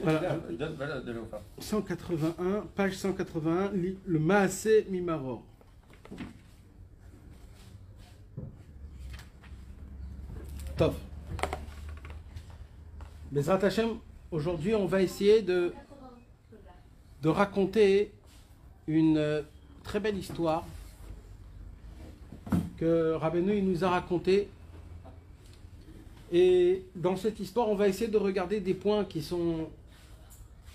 Voilà. 181, page 181, le Maaseh Mimaror. Top. Bezrat Hashem, aujourd'hui on va essayer de raconter une très belle histoire que Rabbeinu il nous a racontée. Et dans cette histoire, on va essayer de regarder des points qui sont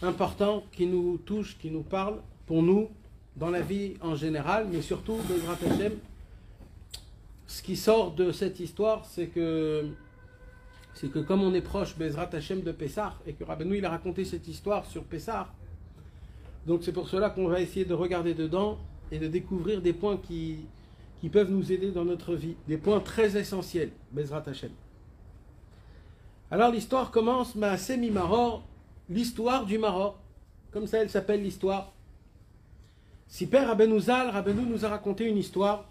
importants, qui nous touchent, qui nous parlent pour nous, dans la vie en général, mais surtout, Bezrat Hashem, ce qui sort de cette histoire, c'est que comme on est proche, Bezrat Hashem, de Pessah, et que Rabbeinu il a raconté cette histoire sur Pessah, donc c'est pour cela qu'on va essayer de regarder dedans et de découvrir des points qui peuvent nous aider dans notre vie, des points très essentiels, Bezrat Hashem. Alors l'histoire commence, Maaseh Mimaror, l'histoire du Maror. Comme ça elle s'appelle l'histoire. Siper Rabbeinu Zal, Rabbeinu nous a raconté une histoire.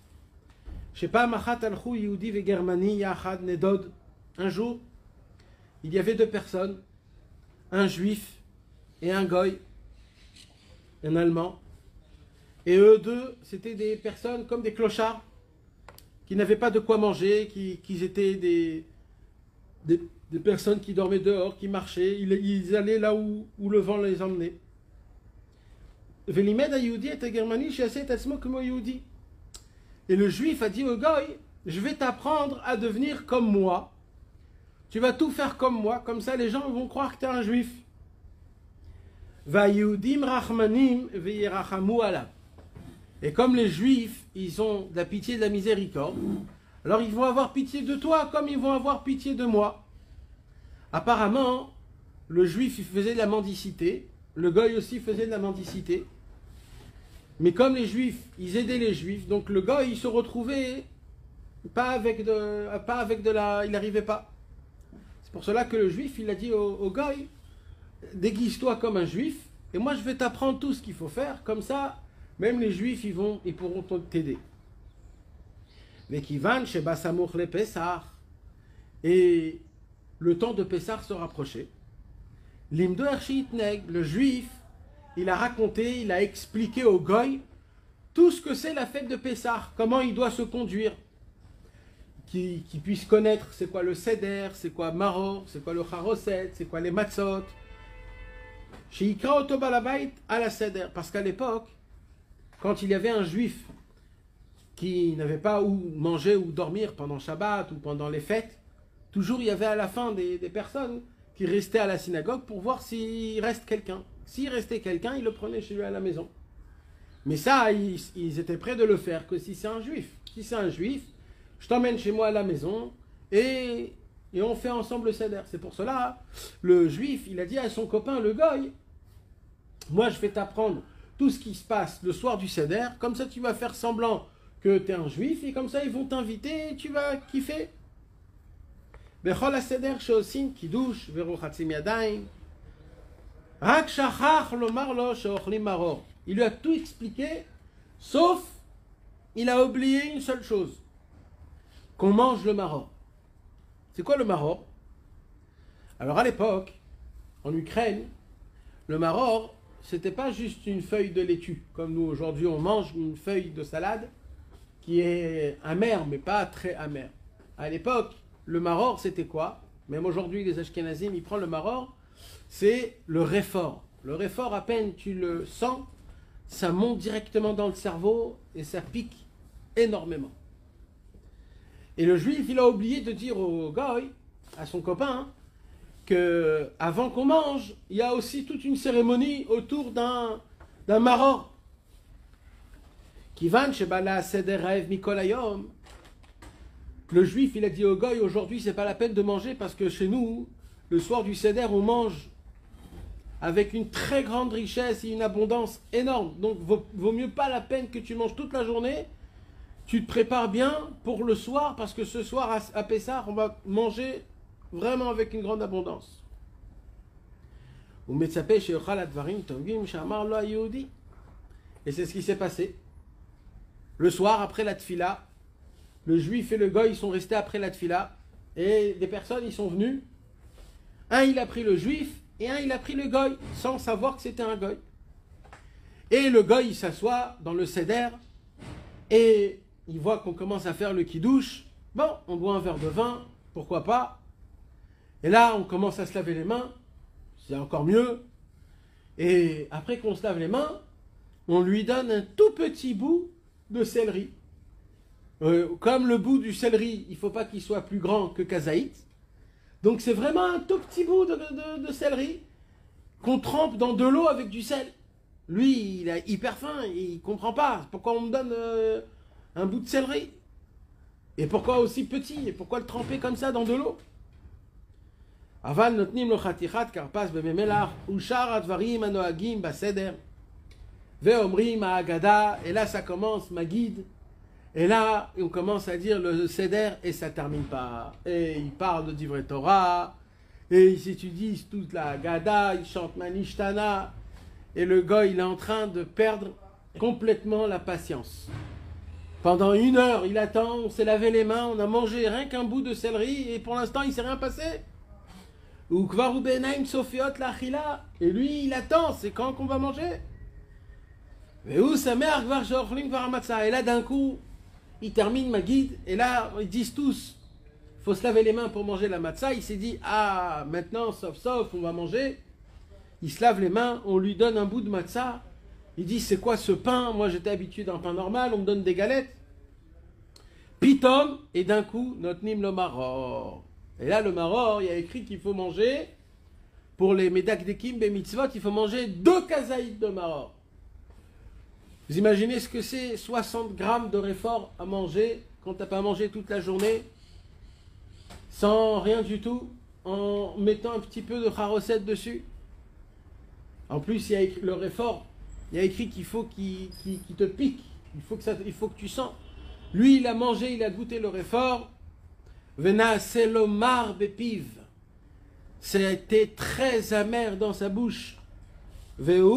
Je sais pas, Machat Alchou Yehudi ve Germani Yachad Nedod. Un jour, il y avait deux personnes, un juif et un goy, un allemand. Et eux deux, c'était des personnes comme des clochards, qui n'avaient pas de quoi manger, qui étaient des personnes qui dormaient dehors, qui marchaient, ils allaient là où le vent les emmenait. Et le juif a dit au goy, je vais t'apprendre à devenir comme moi. Tu vas tout faire comme moi, comme ça les gens vont croire que tu es un juif. Et comme les juifs, ils ont de la pitié et de la miséricorde, alors ils vont avoir pitié de toi comme ils vont avoir pitié de moi. Apparemment, le juif il faisait de la mendicité, le goy aussi faisait de la mendicité. Mais comme les juifs, ils aidaient les juifs, donc le goy il se retrouvait il n'arrivait pas. C'est pour cela que le juif il a dit au goy, déguise-toi comme un juif et moi je vais t'apprendre tout ce qu'il faut faire, comme ça même les juifs ils pourront t'aider. Mais qui van chez Basamour le Pessah, et le temps de Pessah se rapprochait. Limdo Ershitneg, le juif, il a raconté, il a expliqué au goy tout ce que c'est la fête de Pessah, comment il doit se conduire, qu'il puisse connaître c'est quoi le seder, c'est quoi maror, c'est quoi le charoset, c'est quoi les matzot. Chez Ikra Otobalabait à la seder, parce qu'à l'époque, quand il y avait un juif qui n'avait pas où manger ou dormir pendant Shabbat ou pendant les fêtes, toujours il y avait à la fin des personnes qui restaient à la synagogue pour voir s'il reste quelqu'un. S'il restait quelqu'un, il le prenait chez lui à la maison. Mais ça, ils étaient prêts de le faire que si c'est un juif. Si c'est un juif, je t'emmène chez moi à la maison et on fait ensemble le seder. C'est pour cela, le juif, il a dit à son copain, le goy, moi je vais t'apprendre tout ce qui se passe le soir du seder, comme ça tu vas faire semblant que tu es un juif, et comme ça ils vont t'inviter et tu vas kiffer. Bechol ha-seder she'osin kiddush ve'rochatzim yadayim. Rak shachach lomar lo she'ochlim maror. Il lui a tout expliqué, sauf il a oublié une seule chose, qu'on mange le maror. C'est quoi le maror? Alors à l'époque, en Ukraine, le maror, c'était pas juste une feuille de laitue, comme nous aujourd'hui on mange une feuille de salade qui est amère, mais pas très amère. À l'époque, le maror, c'était quoi? Même aujourd'hui, les Ashkenazim, ils prennent le maror, c'est le réfort. Le réfort, à peine tu le sens, ça monte directement dans le cerveau et ça pique énormément. Et le juif, il a oublié de dire au goy, à son copain, que avant qu'on mange, il y a aussi toute une cérémonie autour d'un maror. Kivan shebala seder raev mikol hayom. Le juif, il a dit au goy, aujourd'hui, c'est pas la peine de manger parce que chez nous, le soir du seder, on mange avec une très grande richesse et une abondance énorme. Donc, vaut mieux pas la peine que tu manges toute la journée. Tu te prépares bien pour le soir parce que ce soir, à Pessah, on va manger vraiment avec une grande abondance. Et c'est ce qui s'est passé. Le soir, après la tfila, le juif et le goy, ils sont restés après la tfila. Et des personnes, ils sont venus. Un, il a pris le juif et un il a pris le goy, sans savoir que c'était un goy. Et le goy il s'assoit dans le seder, et il voit qu'on commence à faire le kidouche. Bon, on boit un verre de vin, pourquoi pas. Et là, on commence à se laver les mains, c'est encore mieux. Et après qu'on se lave les mains, on lui donne un tout petit bout de céleri. Comme le bout du céleri, il ne faut pas qu'il soit plus grand que Kazaït. Donc c'est vraiment un tout petit bout de céleri qu'on trempe dans de l'eau avec du sel. Lui, il a hyper faim, il ne comprend pas pourquoi on me donne un bout de céleri. Et pourquoi aussi petit? Et pourquoi le tremper comme ça dans de l'eau? Aval notnim lo chatichat karpas bememelach ushar advarim anoagim baseder veomrim ha'agada. Et là ça commence ma guide. Et là on commence à dire le seder et ça termine pas. Et il parle de Divrei Torah et ils étudient toute la Haggadah, ils chantent Manishtana. Et le gars il est en train de perdre complètement la patience. Pendant 1 heure il attend, on s'est lavé les mains, on a mangé rien qu'un bout de céleri et pour l'instant il s'est rien passé. Et lui, il attend, c'est quand qu'on va manger. Et là, d'un coup, il termine ma guide, et là, ils disent tous, il faut se laver les mains pour manger la matzah. Il s'est dit, ah, maintenant, sauf, on va manger. Il se lave les mains, on lui donne un bout de matzah. Il dit, c'est quoi ce pain? Moi, j'étais habitué d'un pain normal, on me donne des galettes. Pitom, et d'un coup, notnim le maror. Et là, le maror, il y a écrit qu'il faut manger, pour les medakdekim bemitzvot, il faut manger 2 kazaïs de maror. Vous imaginez ce que c'est 60 grammes de réfort à manger quand tu n'as pas mangé toute la journée, sans rien du tout, en mettant un petit peu de charosette dessus. En plus, il y a écrit, le réfort, il y a écrit qu'il faut qu'il te pique, il faut que tu sens. Lui, il a mangé, il a goûté le réfort. Vena selomar bepiv. C'était très amer dans sa bouche. Veu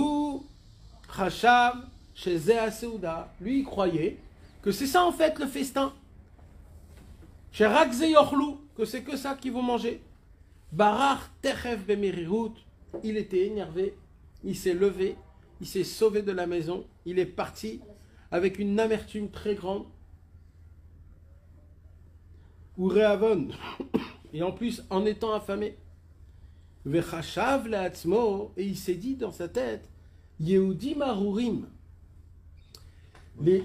chashav shezeh seuda. Lui, il croyait que c'est ça en fait le festin. Sherak ze yochlu, que c'est que ça qu'ils vont manger. Barach techef bemerirut. Il était énervé. Il s'est levé. Il s'est sauvé de la maison. Il est parti avec une amertume très grande. Ou réavon, et en plus en étant affamé. Vechachav la'atzmo, et il s'est dit dans sa tête, Yehudi marurim, les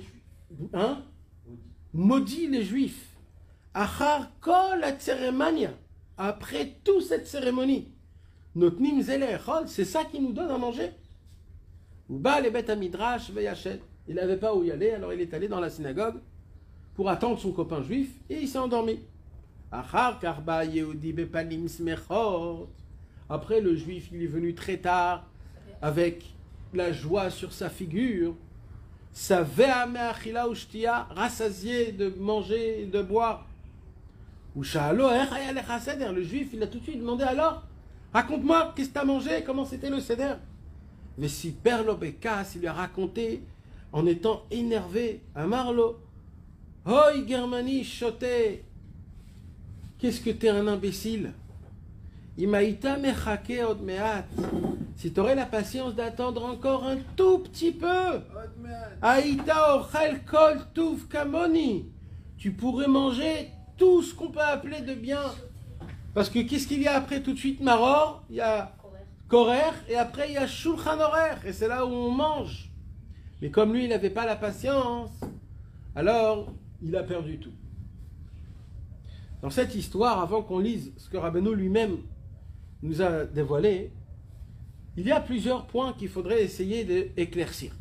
maudits les juifs, achar kol atseremania, après toute cette cérémonie, notnim zele echol, c'est ça qui nous donne à manger. Uba le bet midrash veyachel, il n'avait pas où y aller, alors il est allé dans la synagogue pour attendre son copain juif, et il s'est endormi. Après, le juif, il est venu très tard, avec la joie sur sa figure, rassasié de manger et de boire. Le juif, il a tout de suite demandé, alors, raconte-moi, qu'est-ce que tu as mangé, comment c'était le seder? Mais si Perlo Bekas, il lui a raconté, en étant énervé, à Marlo, Hoi Germani choté. Qu'est-ce que t'es un imbécile? Imaïta mechake od meat. Si t'aurais la patience d'attendre encore un tout petit peu. Aïta ochel kol tuv kamoni. Tu pourrais manger tout ce qu'on peut appeler de bien. Parce que qu'est-ce qu'il y a après tout de suite, Maror? Il y a Korer et après il y a Shulchan Aruch. Et c'est là où on mange. Mais comme lui, il n'avait pas la patience, alors il a perdu tout. Dans cette histoire, avant qu'on lise ce que Rabbeinu lui-même nous a dévoilé, il y a plusieurs points qu'il faudrait essayer d'éclaircir.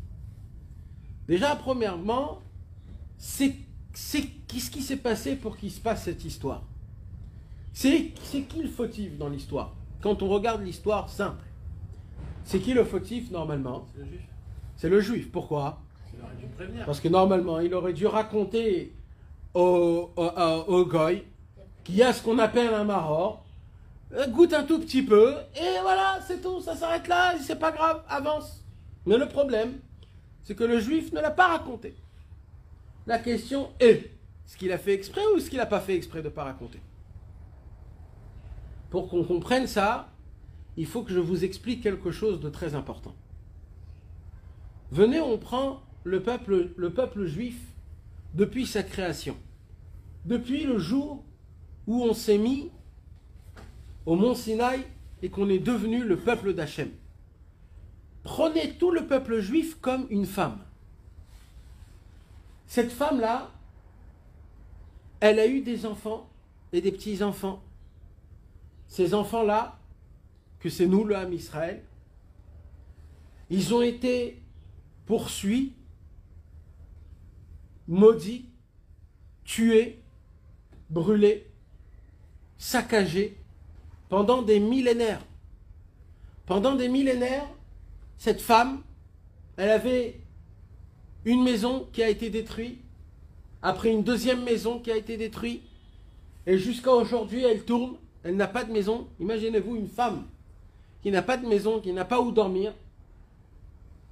Déjà, premièrement, qu'est-ce qui s'est passé pour qu'il se passe cette histoire? C'est qui le fautif dans l'histoire? Quand on regarde l'histoire simple, c'est qui le fautif normalement? C'est le juif. C'est le juif. Pourquoi? Il aurait dû me prévenir. Parce que normalement, il aurait dû raconter au goy qu'il y a ce qu'on appelle un maror, goûte un tout petit peu, et voilà, c'est tout, ça s'arrête là, c'est pas grave, avance. Mais le problème, c'est que le juif ne l'a pas raconté. La question est, est-ce qu'il a fait exprès ou est-ce qu'il n'a pas fait exprès de ne pas raconter? Pour qu'on comprenne ça, il faut que je vous explique quelque chose de très important. Venez, on prend le peuple juif depuis sa création. Depuis le jour où on s'est mis au mont Sinaï et qu'on est devenu le peuple d'Hachem. Prenez tout le peuple juif comme une femme. Cette femme-là, elle a eu des enfants et des petits-enfants. Ces enfants-là, que c'est nous, le Ham Israël, ils ont été poursuivis, maudits, tués, brûlés, saccagés, pendant des millénaires. Pendant des millénaires, cette femme, elle avait une maison qui a été détruite, après une deuxième maison qui a été détruite, et jusqu'à aujourd'hui, elle tourne, elle n'a pas de maison. Imaginez-vous une femme qui n'a pas de maison, qui n'a pas où dormir,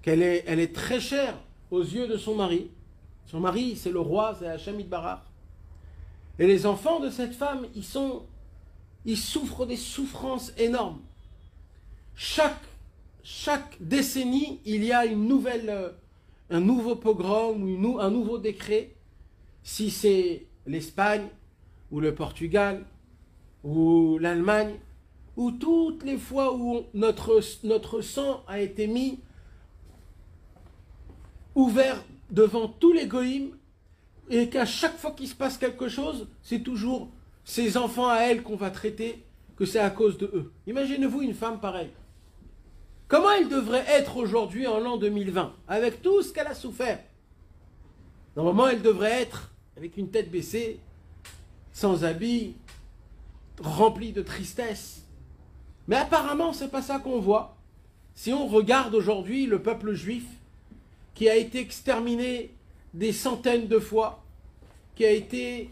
elle est très chère aux yeux de son mari. Son mari, c'est le roi, c'est Hachem Yitbarach. Et les enfants de cette femme, ils souffrent des souffrances énormes. Chaque décennie, il y a un nouveau pogrom, un nouveau décret. Si c'est l'Espagne, ou le Portugal, ou l'Allemagne, ou toutes les fois où notre sang a été mis ouvert devant tous les goïms, et qu'à chaque fois qu'il se passe quelque chose, c'est toujours ces enfants à elle qu'on va traiter, que c'est à cause de eux. Imaginez-vous une femme pareille. Comment elle devrait être aujourd'hui en l'an 2020, avec tout ce qu'elle a souffert? Normalement, elle devrait être avec une tête baissée, sans habit, remplie de tristesse. Mais apparemment, c'est pas ça qu'on voit. Si on regarde aujourd'hui le peuple juif, qui a été exterminé des centaines de fois, qui a été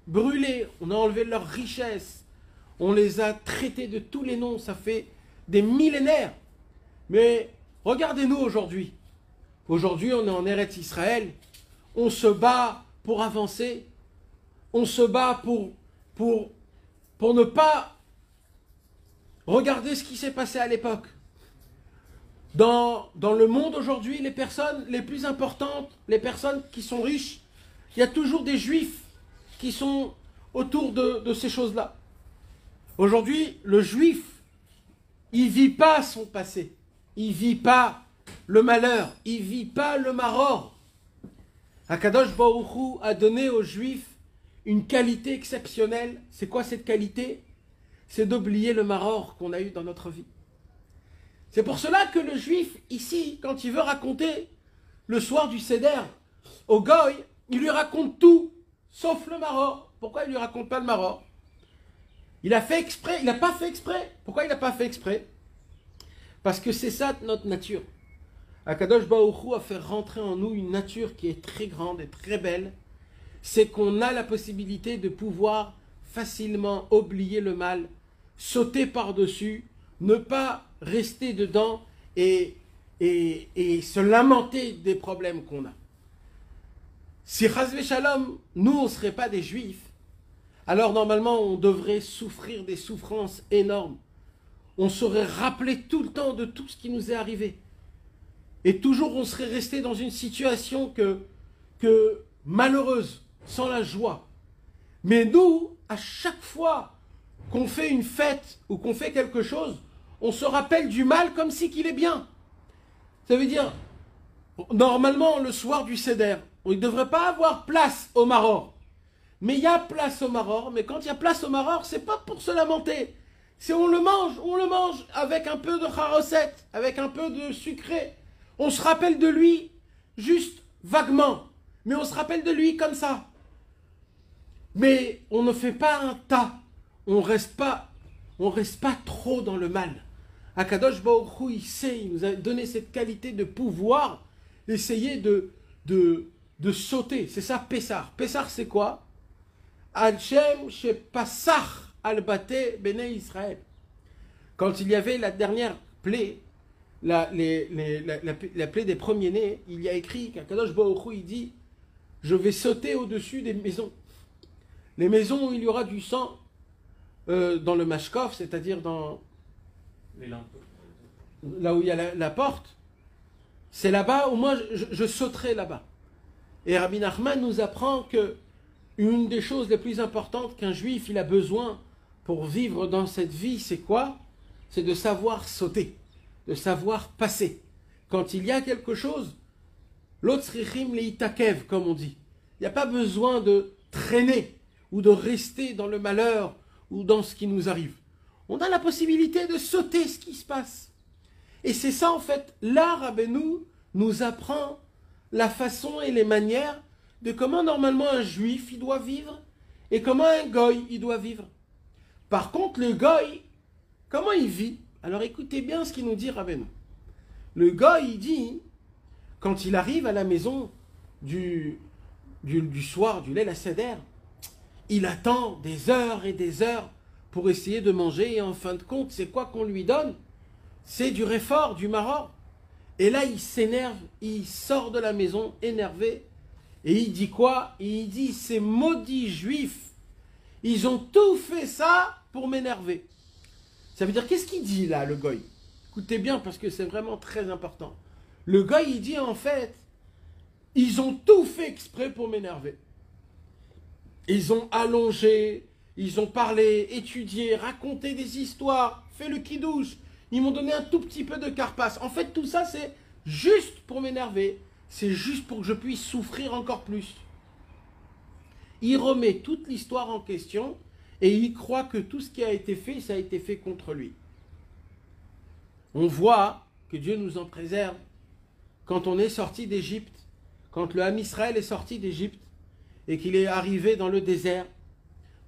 brûlé, on a enlevé leurs richesses, on les a traités de tous les noms, ça fait des millénaires. Mais regardez-nous aujourd'hui. Aujourd'hui, on est en Eretz Israël, on se bat pour avancer, on se bat pour ne pas regarder ce qui s'est passé à l'époque. Dans le monde aujourd'hui, les personnes les plus importantes, les personnes qui sont riches, il y a toujours des juifs qui sont autour de ces choses-là. Aujourd'hui, le juif, il ne vit pas son passé, il ne vit pas le malheur, il ne vit pas le maror. Akadosh Baruch Hu a donné aux juifs une qualité exceptionnelle. C'est quoi cette qualité? C'est d'oublier le maror qu'on a eu dans notre vie. C'est pour cela que le juif, ici, quand il veut raconter le soir du Seder au Goy, il lui raconte tout, sauf le maror. Pourquoi il ne lui raconte pas le maror? Il a fait exprès, il n'a pas fait exprès. Pourquoi il n'a pas fait exprès? Parce que c'est ça notre nature. Akadosh Baruch Hu a fait rentrer en nous une nature qui est très grande et très belle. C'est qu'on a la possibilité de pouvoir facilement oublier le mal, sauter par-dessus, ne pas rester dedans et se lamenter des problèmes qu'on a. Si Chazvé Shalom, nous on ne serait pas des juifs, alors normalement on devrait souffrir des souffrances énormes. On serait rappelé tout le temps de tout ce qui nous est arrivé. Et toujours on serait resté dans une situation que malheureuse, sans la joie. Mais nous, à chaque fois qu'on fait une fête ou qu'on fait quelque chose, on se rappelle du mal comme si qu'il est bien. Ça veut dire, normalement, le soir du Seder, il ne devrait pas avoir place au maror. Mais il y a place au maror, mais quand il y a place au maror, c'est pas pour se lamenter. C'est on le mange avec un peu de charoset, avec un peu de sucré. On se rappelle de lui juste vaguement, mais on se rappelle de lui comme ça. Mais on ne fait pas un tas, on reste pas trop dans le mal. Akadosh Baruch Hu, il nous a donné cette qualité de pouvoir essayer de sauter. C'est ça, Pessar. Pessar, c'est quoi? Hachem Shepasach al-Bate Bnei Israël. Quand il y avait la dernière plaie, la plaie des premiers-nés, il y a écrit qu'Akadosh Baruch Hu, il dit « Je vais sauter au-dessus des maisons. » Les maisons où il y aura du sang, dans le mashkov, c'est-à-dire dans Les lampes. Là où il y a la porte, c'est là-bas où moi je sauterai là-bas. Et Rabbi Nachman nous apprend que une des choses les plus importantes qu'un juif il a besoin pour vivre dans cette vie, c'est quoi? C'est de savoir sauter, de savoir passer. Quand il y a quelque chose, l'otzrichim leitakev, comme on dit. Il n'y a pas besoin de traîner ou de rester dans le malheur ou dans ce qui nous arrive. On a la possibilité de sauter ce qui se passe. Et c'est ça en fait, l'art Rabbeinu nous apprend la façon et les manières de comment normalement un juif il doit vivre et comment un goy il doit vivre. Par contre le goy, comment il vit? Alors écoutez bien ce qu'il nous dit Rabbeinu. Le goy il dit, quand il arrive à la maison du soir du Leil HaSeder, il attend des heures et des heures pour essayer de manger et en fin de compte c'est quoi qu'on lui donne? C'est du réfort, du maror. Et là, il s'énerve, il sort de la maison énervé. Et il dit quoi? Il dit, ces maudits juifs, ils ont tout fait ça pour m'énerver. Ça veut dire, qu'est-ce qu'il dit là, le goy? Écoutez bien, parce que c'est vraiment très important. Le goy, il dit en fait, ils ont tout fait exprès pour m'énerver. Ils ont allongé, ils ont parlé, étudié, raconté des histoires, fait le kidouche. Ils m'ont donné un tout petit peu de carpasse. En fait, tout ça, c'est juste pour m'énerver. C'est juste pour que je puisse souffrir encore plus. Il remet toute l'histoire en question et il croit que tout ce qui a été fait, ça a été fait contre lui. On voit que Dieu nous en préserve. Quand on est sorti d'Égypte, quand le Ham Israël est sorti d'Égypte et qu'il est arrivé dans le désert,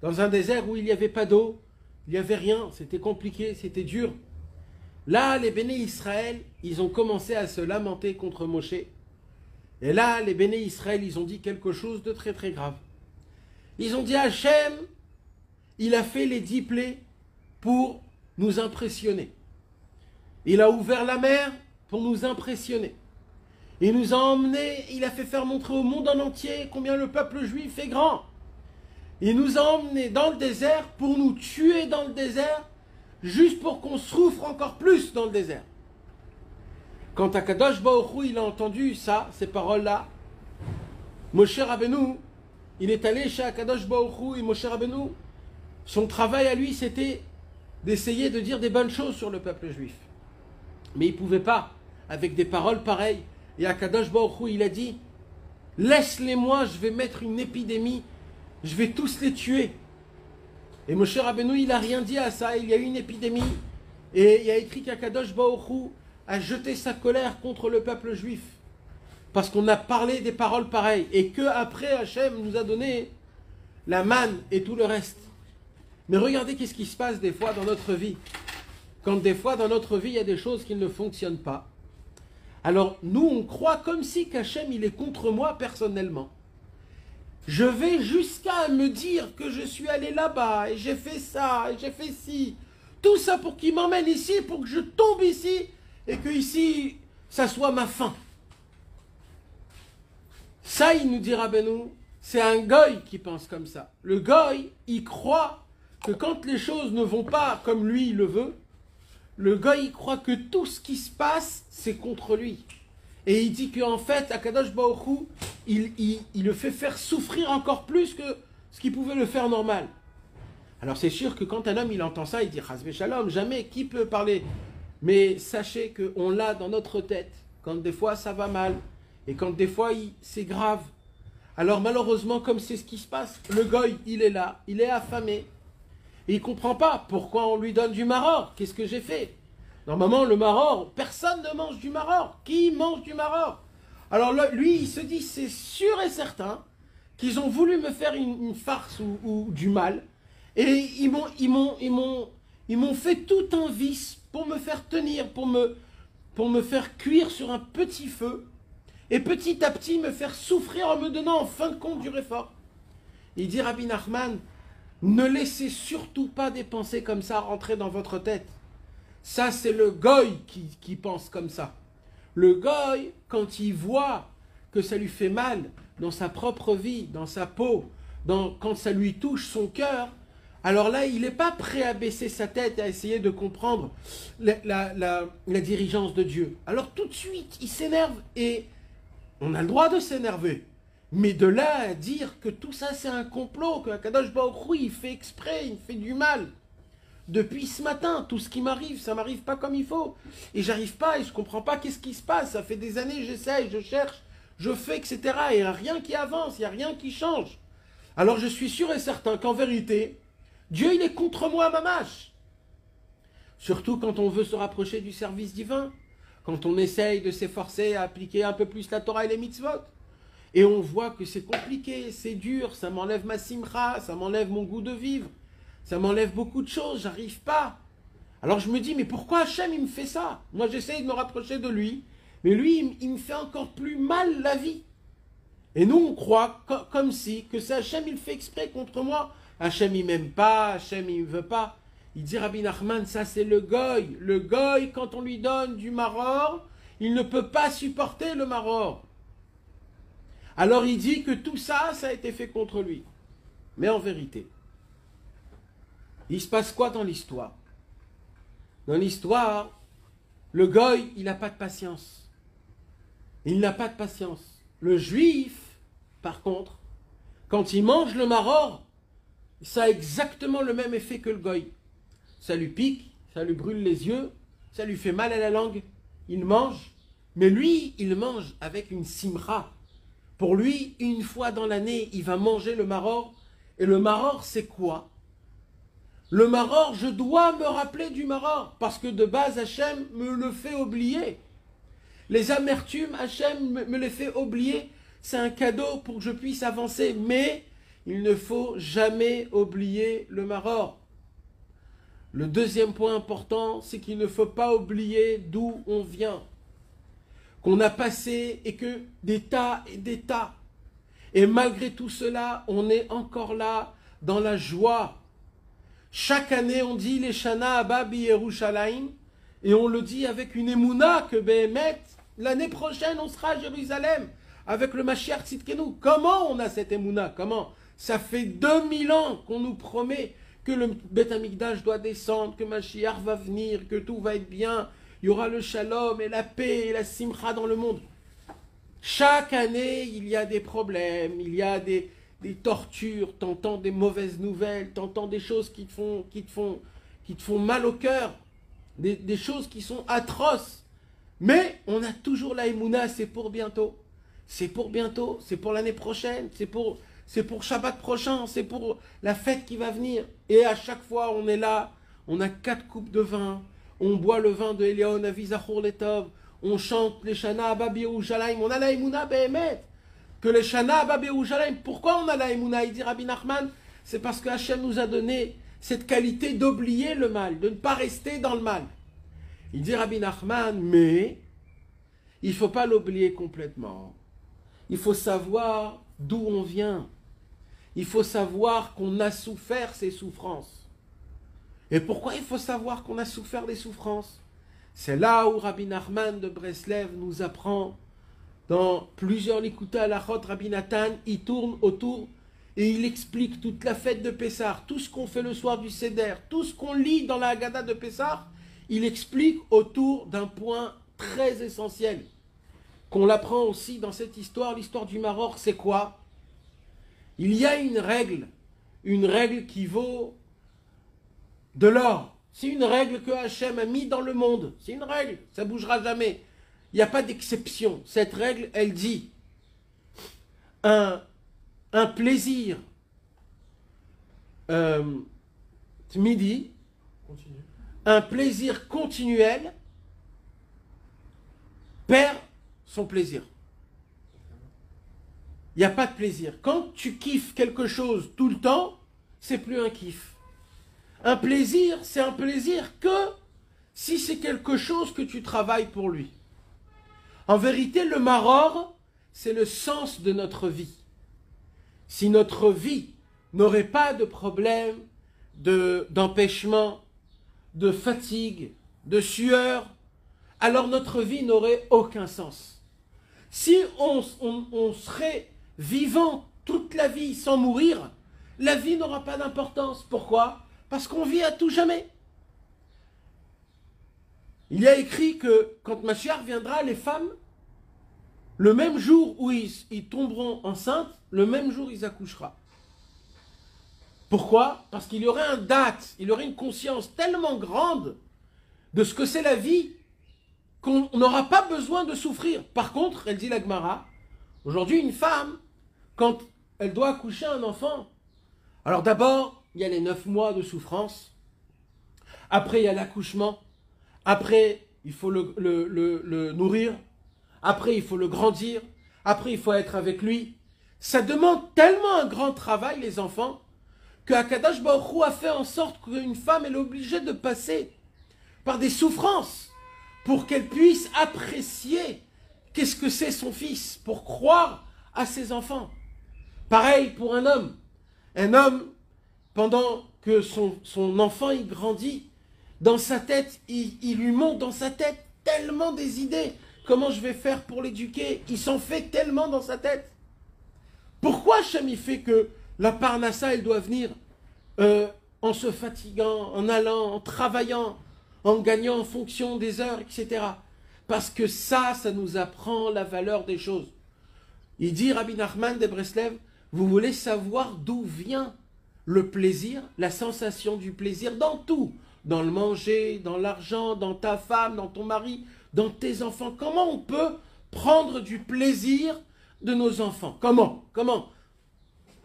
dans un désert où il n'y avait pas d'eau, il n'y avait rien, c'était compliqué, c'était dur. Là, les béné Israël, ils ont commencé à se lamenter contre Moshe. Et là, les béné Israël, ils ont dit quelque chose de très très grave. Ils ont dit Hachem, il a fait les 10 plaies pour nous impressionner. Il a ouvert la mer pour nous impressionner. Il nous a emmenés, il a fait faire montrer au monde en entier combien le peuple juif est grand. Il nous a emmenés dans le désert pour nous tuer dans le désert, juste pour qu'on souffre encore plus dans le désert. Quand Akadosh Baruch Hu, il a entendu ça, ces paroles-là, Moshe Rabbeinu, il est allé chez Akadosh Baruch Hu, et Moshe Rabbeinu, son travail à lui, c'était d'essayer de dire des bonnes choses sur le peuple juif. Mais il ne pouvait pas, avec des paroles pareilles. Et Akadosh Baruch Hu, il a dit, laisse-les-moi, je vais mettre une épidémie, je vais tous les tuer. Et Moshe Rabbeinu, il n'a rien dit à ça, il y a eu une épidémie, et il y a écrit qu'Akadosh Baruch Hu a jeté sa colère contre le peuple juif, parce qu'on a parlé des paroles pareilles, et que après Hachem nous a donné la manne et tout le reste. Mais regardez qu'est-ce qui se passe des fois dans notre vie. Quand des fois dans notre vie, il y a des choses qui ne fonctionnent pas. Alors nous, on croit comme si qu'Hachem, il est contre moi personnellement. Je vais jusqu'à me dire que je suis allé là-bas, et j'ai fait ça, et j'ai fait ci. Tout ça pour qu'il m'emmène ici, pour que je tombe ici, et que ici, ça soit ma fin. Ça, il nous dit Rabbeinu, c'est un goy qui pense comme ça. Le goy, il croit que quand les choses ne vont pas comme lui il le veut, le goy, il croit que tout ce qui se passe, c'est contre lui. Et il dit qu'en fait, Akadosh Baruch Hu, il le fait faire souffrir encore plus que ce qu'il pouvait le faire normal. Alors c'est sûr que quand un homme, il entend ça, il dit « Chas v'shalom, jamais, qui peut parler ?» Mais sachez qu'on l'a dans notre tête, quand des fois ça va mal, et quand des fois c'est grave. Alors malheureusement, comme c'est ce qui se passe, le goy, il est là, il est affamé. Et il ne comprend pas pourquoi on lui donne du maror. Qu'est-ce que j'ai fait? Normalement, le maror, personne ne mange du maror. Qui mange du maror? Alors lui, il se dit, c'est sûr et certain qu'ils ont voulu me faire une farce ou du mal. Et ils m'ont fait tout un vice pour me faire tenir, pour me faire cuire sur un petit feu. Et petit à petit me faire souffrir en me donnant en fin de compte du réfort. Il dit Rabbi Nachman, ne laissez surtout pas des pensées comme ça rentrer dans votre tête. Ça, c'est le goy qui pense comme ça. Le goy, quand il voit que ça lui fait mal dans sa propre vie, dans sa peau, quand ça lui touche son cœur, alors là, il n'est pas prêt à baisser sa tête et à essayer de comprendre la dirigeance de Dieu. Alors tout de suite, il s'énerve et on a le droit de s'énerver. Mais de là à dire que tout ça c'est un complot, que Kadosh Baruch Hu, il fait exprès, il fait du mal. Depuis ce matin, tout ce qui m'arrive, ça m'arrive pas comme il faut. Et j'arrive pas et je comprends pas qu'est-ce qui se passe. Ça fait des années, j'essaye, je cherche, je fais, etc. Et il n'y a rien qui avance, il n'y a rien qui change. Alors je suis sûr et certain qu'en vérité, Dieu il est contre moi, mamache. Surtout quand on veut se rapprocher du service divin, quand on essaye de s'efforcer à appliquer un peu plus la Torah et les mitzvot. Et on voit que c'est compliqué, c'est dur, ça m'enlève ma simcha, ça m'enlève mon goût de vivre, ça m'enlève beaucoup de choses, j'arrive pas. Alors je me dis, mais pourquoi Hachem il me fait ça? Moi j'essaye de me rapprocher de lui, mais lui il me fait encore plus mal la vie. Et nous on croit comme si que c'est Hachem il fait exprès contre moi. Hachem il m'aime pas, Hachem il me veut pas. Il dit Rabbi Nachman, ça c'est le goy. Le goy, quand on lui donne du maror, il ne peut pas supporter le maror. Alors il dit que tout ça, ça a été fait contre lui. Mais en vérité, il se passe quoi dans l'histoire? Dans l'histoire, le goy, il n'a pas de patience. Il n'a pas de patience. Le juif, par contre, quand il mange le maror, ça a exactement le même effet que le goy. Ça lui pique, ça lui brûle les yeux, ça lui fait mal à la langue. Il mange, mais lui, il mange avec une simra. Pour lui, une fois dans l'année, il va manger le maror. Et le maror, c'est quoi? Le maror, je dois me rappeler du maror. Parce que de base, Hachem me le fait oublier. Les amertumes, Hachem me les fait oublier. C'est un cadeau pour que je puisse avancer. Mais il ne faut jamais oublier le maror. Le deuxième point important, c'est qu'il ne faut pas oublier d'où on vient. Qu'on a passé et que des tas et des tas. Et malgré tout cela, on est encore là dans la joie. Chaque année, on dit les Shana Abba bi Yerushalayim et on le dit avec une émouna que Behemet, l'année prochaine, on sera à Jérusalem avec le Mashiach Tzidkenu. Comment on a cette émouna? Comment? Ça fait 2000 ans qu'on nous promet que le Beth Amikdash doit descendre, que Mashiach va venir, que tout va être bien. Il y aura le shalom et la paix et la simcha dans le monde. Chaque année, il y a des problèmes, il y a des tortures, t'entends des mauvaises nouvelles, t'entends des choses qui te font mal au cœur, des choses qui sont atroces. Mais on a toujours la émouna, c'est pour bientôt. C'est pour bientôt, c'est pour l'année prochaine, c'est pour Shabbat prochain, c'est pour la fête qui va venir. Et à chaque fois, on est là, on a 4 coupes de vin, on boit le vin de Eliyahu Navi Zachor Letov, on chante les Shana Abba bi Yerushalayim, on a la Emouna Behemet, que les Shana Abba bi Yerushalayim. Pourquoi on a la Emouna? Il dit Rabbi Nachman, c'est parce que Hachem nous a donné cette qualité d'oublier le mal, de ne pas rester dans le mal. Il dit Rabbi Nachman, mais il ne faut pas l'oublier complètement. Il faut savoir d'où on vient. Il faut savoir qu'on a souffert ces souffrances. Et pourquoi il faut savoir qu'on a souffert des souffrances? C'est là où Rabbi Nachman de Breslev nous apprend, dans plusieurs Likutei Halachot, Rabbi Nathan, il tourne autour et il explique toute la fête de Pessah, tout ce qu'on fait le soir du Seder, tout ce qu'on lit dans la Haggadah de Pessah, il explique autour d'un point très essentiel, qu'on l'apprend aussi dans cette histoire, l'histoire du maror, c'est quoi? Il y a une règle qui vaut de l'or. C'est une règle que Hachem a mis dans le monde. C'est une règle, ça ne bougera jamais. Il n'y a pas d'exception. Cette règle, elle dit un plaisir tmidi, un plaisir continuel perd son plaisir. Il n'y a pas de plaisir. Quand tu kiffes quelque chose tout le temps, c'est plus un kiff. Un plaisir, c'est un plaisir que si c'est quelque chose que tu travailles pour lui. En vérité, le maror, c'est le sens de notre vie. Si notre vie n'aurait pas de problème d'empêchement, de fatigue, de sueur, alors notre vie n'aurait aucun sens. Si on serait vivant toute la vie sans mourir, la vie n'aura pas d'importance. Pourquoi? Parce qu'on vit à tout jamais. Il y a écrit que quand Mashiach viendra, les femmes, le même jour où ils tomberont enceintes, le même jour ils accoucheront. Pourquoi? Parce qu'il y aurait un date, il y aurait une conscience tellement grande de ce que c'est la vie qu'on n'aura pas besoin de souffrir. Par contre, elle dit la Gemara, aujourd'hui une femme, quand elle doit accoucher un enfant, alors d'abord, il y a les 9 mois de souffrance, après il y a l'accouchement, après il faut le nourrir, après il faut le grandir, après il faut être avec lui. Ça demande tellement un grand travail, les enfants, que Akadosh Baruch Hu a fait en sorte qu'une femme elle est obligée de passer par des souffrances pour qu'elle puisse apprécier qu'est-ce que c'est son fils, pour croire à ses enfants. Pareil pour un homme. Un homme, pendant que son enfant il grandit, dans sa tête, il lui monte dans sa tête tellement des idées. Comment je vais faire pour l'éduquer? Il s'en fait tellement dans sa tête. Pourquoi Hachem il fait que la parnassa, elle doit venir en se fatiguant, en allant, en travaillant, en gagnant en fonction des heures, etc. Parce que ça nous apprend la valeur des choses. Il dit, Rabbi Nachman de Breslev, vous voulez savoir d'où vient le plaisir, la sensation du plaisir dans tout, dans le manger, dans l'argent, dans ta femme, dans ton mari, dans tes enfants. Comment on peut prendre du plaisir de nos enfants? Comment?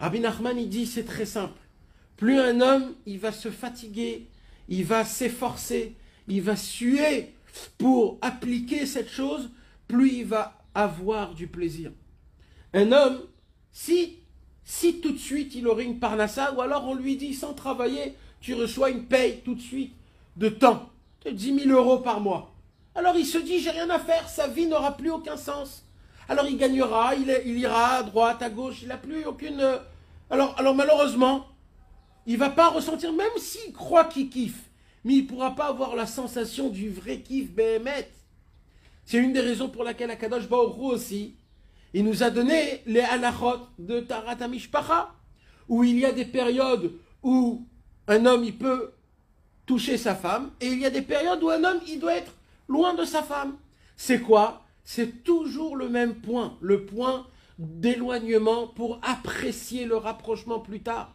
Rabbi Nachman, il dit, c'est très simple. Plus un homme, il va se fatiguer, il va s'efforcer, il va suer pour appliquer cette chose, plus il va avoir du plaisir. Un homme, si tout de suite il aurait une parnassa, ou alors on lui dit, sans travailler, tu reçois une paye tout de suite de temps, de 10 000 euros par mois. Alors il se dit, j'ai rien à faire, sa vie n'aura plus aucun sens. Alors il gagnera, il ira à droite, à gauche, il n'a plus aucune... Alors malheureusement, il ne va pas ressentir, même s'il croit qu'il kiffe, mais il ne pourra pas avoir la sensation du vrai kiff Béhémet. C'est une des raisons pour laquelle Akadosh Baruch Hu aussi, il nous a donné les halachot de Tarat HaMishpacha, où il y a des périodes où un homme il peut toucher sa femme, et il y a des périodes où un homme il doit être loin de sa femme. C'est quoi? C'est toujours le même point, le point d'éloignement pour apprécier le rapprochement plus tard.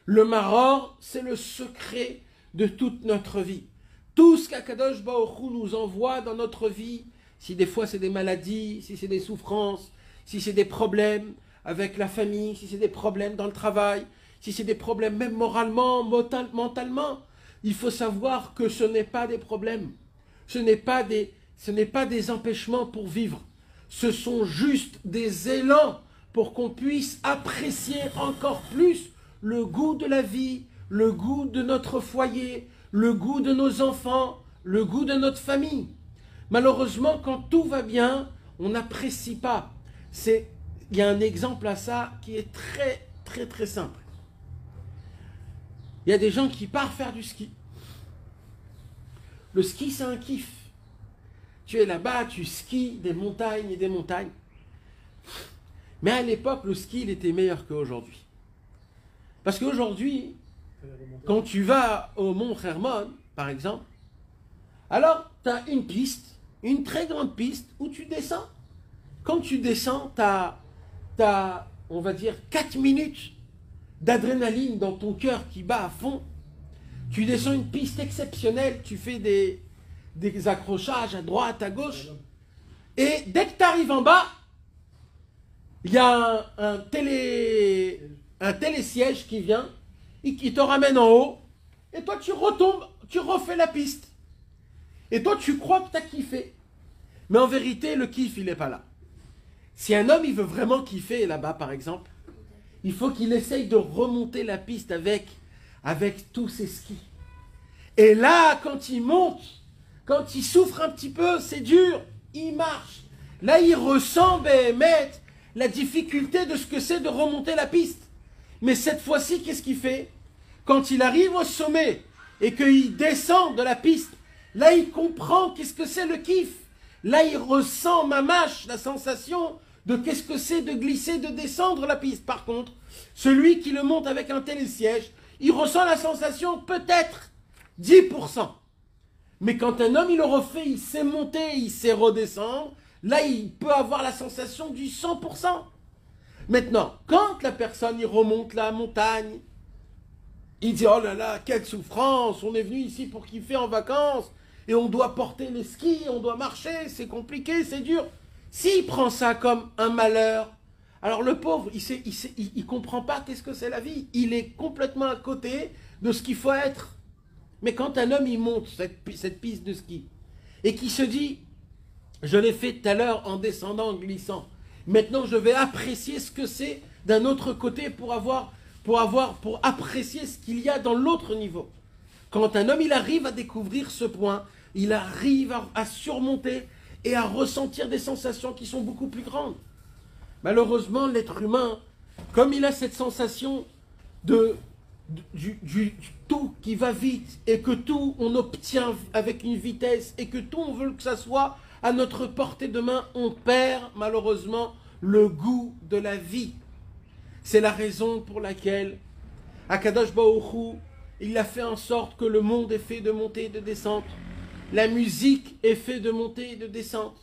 Le maror, c'est le secret de toute notre vie. Tout ce qu'Akadosh Baruch Hu nous envoie dans notre vie, si des fois c'est des maladies, si c'est des souffrances, si c'est des problèmes avec la famille, si c'est des problèmes dans le travail, si c'est des problèmes même moralement, mentalement, il faut savoir que ce n'est pas des problèmes, ce n'est pas des empêchements pour vivre. Ce sont juste des élans pour qu'on puisse apprécier encore plus le goût de la vie, le goût de notre foyer, le goût de nos enfants, le goût de notre famille. Malheureusement, quand tout va bien, on n'apprécie pas. Il y a un exemple à ça qui est très, très, très simple. Il y a des gens qui partent faire du ski. Le ski, c'est un kiff. Tu es là-bas, tu skis des montagnes et des montagnes. Mais à l'époque, le ski, il était meilleur qu'aujourd'hui. Parce qu'aujourd'hui, quand tu vas au Mont Hermon, par exemple, alors tu as une piste, une très grande piste, où tu descends. Quand tu descends, tu as, on va dire, 4 minutes d'adrénaline dans ton cœur qui bat à fond. Tu descends une piste exceptionnelle, tu fais des accrochages à droite, à gauche. Et dès que tu arrives en bas, il y a un télésiège qui vient et qui te ramène en haut. Et toi, tu retombes, tu refais la piste. Et toi, tu crois que tu as kiffé. Mais en vérité, le kiff, il n'est pas là. Si un homme, il veut vraiment kiffer là-bas, par exemple, il faut qu'il essaye de remonter la piste avec tous ses skis. Et là, quand il monte, quand il souffre un petit peu, c'est dur, il marche. Là, il ressent, la difficulté de ce que c'est de remonter la piste. Mais cette fois-ci, qu'est-ce qu'il fait? Quand il arrive au sommet et qu'il descend de la piste, là, il comprend qu'est-ce que c'est le kiff. Là, il ressent mamache, la sensation de qu'est-ce que c'est de glisser, de descendre la piste. Par contre, celui qui le monte avec un télésiège, il ressent la sensation peut-être 10%. Mais quand un homme, il le refait, il sait monter, il sait redescendre, là, il peut avoir la sensation du 100%. Maintenant, quand la personne, il remonte la montagne, il dit, oh là là, quelle souffrance, on est venu ici pour kiffer en vacances, et on doit porter les skis, on doit marcher, c'est compliqué, c'est dur. S'il prend ça comme un malheur, alors le pauvre, il comprend pas qu'est-ce que c'est la vie. Il est complètement à côté de ce qu'il faut être. Mais quand un homme, il monte cette piste de ski, et qui se dit, je l'ai fait tout à l'heure en descendant, en glissant, maintenant je vais apprécier ce que c'est d'un autre côté pour apprécier ce qu'il y a dans l'autre niveau. Quand un homme, il arrive à découvrir ce point, il arrive à surmonter et à ressentir des sensations qui sont beaucoup plus grandes. Malheureusement, l'être humain, comme il a cette sensation du tout qui va vite, et que tout on obtient avec une vitesse, et que tout on veut que ça soit à notre portée de main, on perd malheureusement le goût de la vie. C'est la raison pour laquelle Akadosh Baruch Hu, il a fait en sorte que le monde est fait de montée et de descente. La musique est fait de montée et de descente.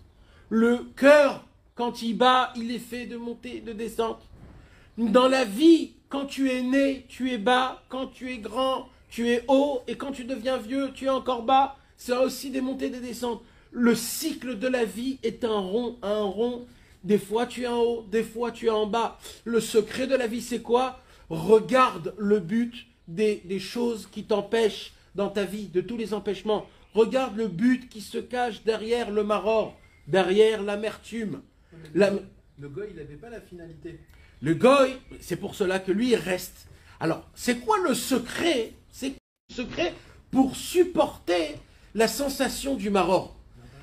Le cœur, quand il bat, il est fait de montée et de descente. Dans la vie, quand tu es né, tu es bas. Quand tu es grand, tu es haut. Et quand tu deviens vieux, tu es encore bas. C'est aussi des montées et des descentes. Le cycle de la vie est un rond. Des fois, tu es en haut, des fois, tu es en bas. Le secret de la vie, c'est quoi? Regarde le but des choses qui t'empêchent dans ta vie, de tous les empêchements. Regarde le but qui se cache derrière le maror, derrière l'amertume. Le goy, il n'avait pas la finalité. Le goy, c'est pour cela que lui, il reste. Alors, c'est quoi le secret? C'est le secret pour supporter la sensation du maror.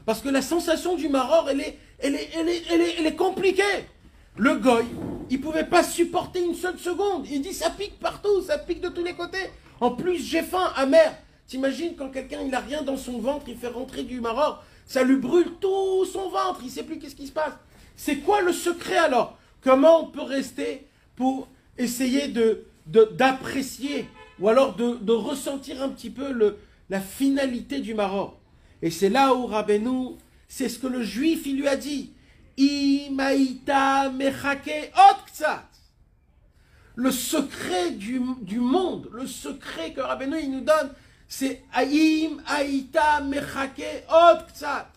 Parce que la sensation du maror, elle est compliquée. Le goy, il ne pouvait pas supporter une seule seconde. Il dit, ça pique partout, ça pique de tous les côtés. En plus, j'ai faim, amer. T'imagines quand quelqu'un, il n'a rien dans son ventre, il fait rentrer du maror, ça lui brûle tout son ventre, il ne sait plus qu'est-ce qui se passe. C'est quoi le secret alors? Comment on peut rester pour essayer d'apprécier ou alors de ressentir un petit peu la finalité du maror? Et c'est là où Rabbeinu, c'est ce que le juif, il lui a dit. Imaïta mechake otksat. Le secret du monde, le secret que Rabbeinu, il nous donne, c'est Aïm Aïta Mechake Otksat.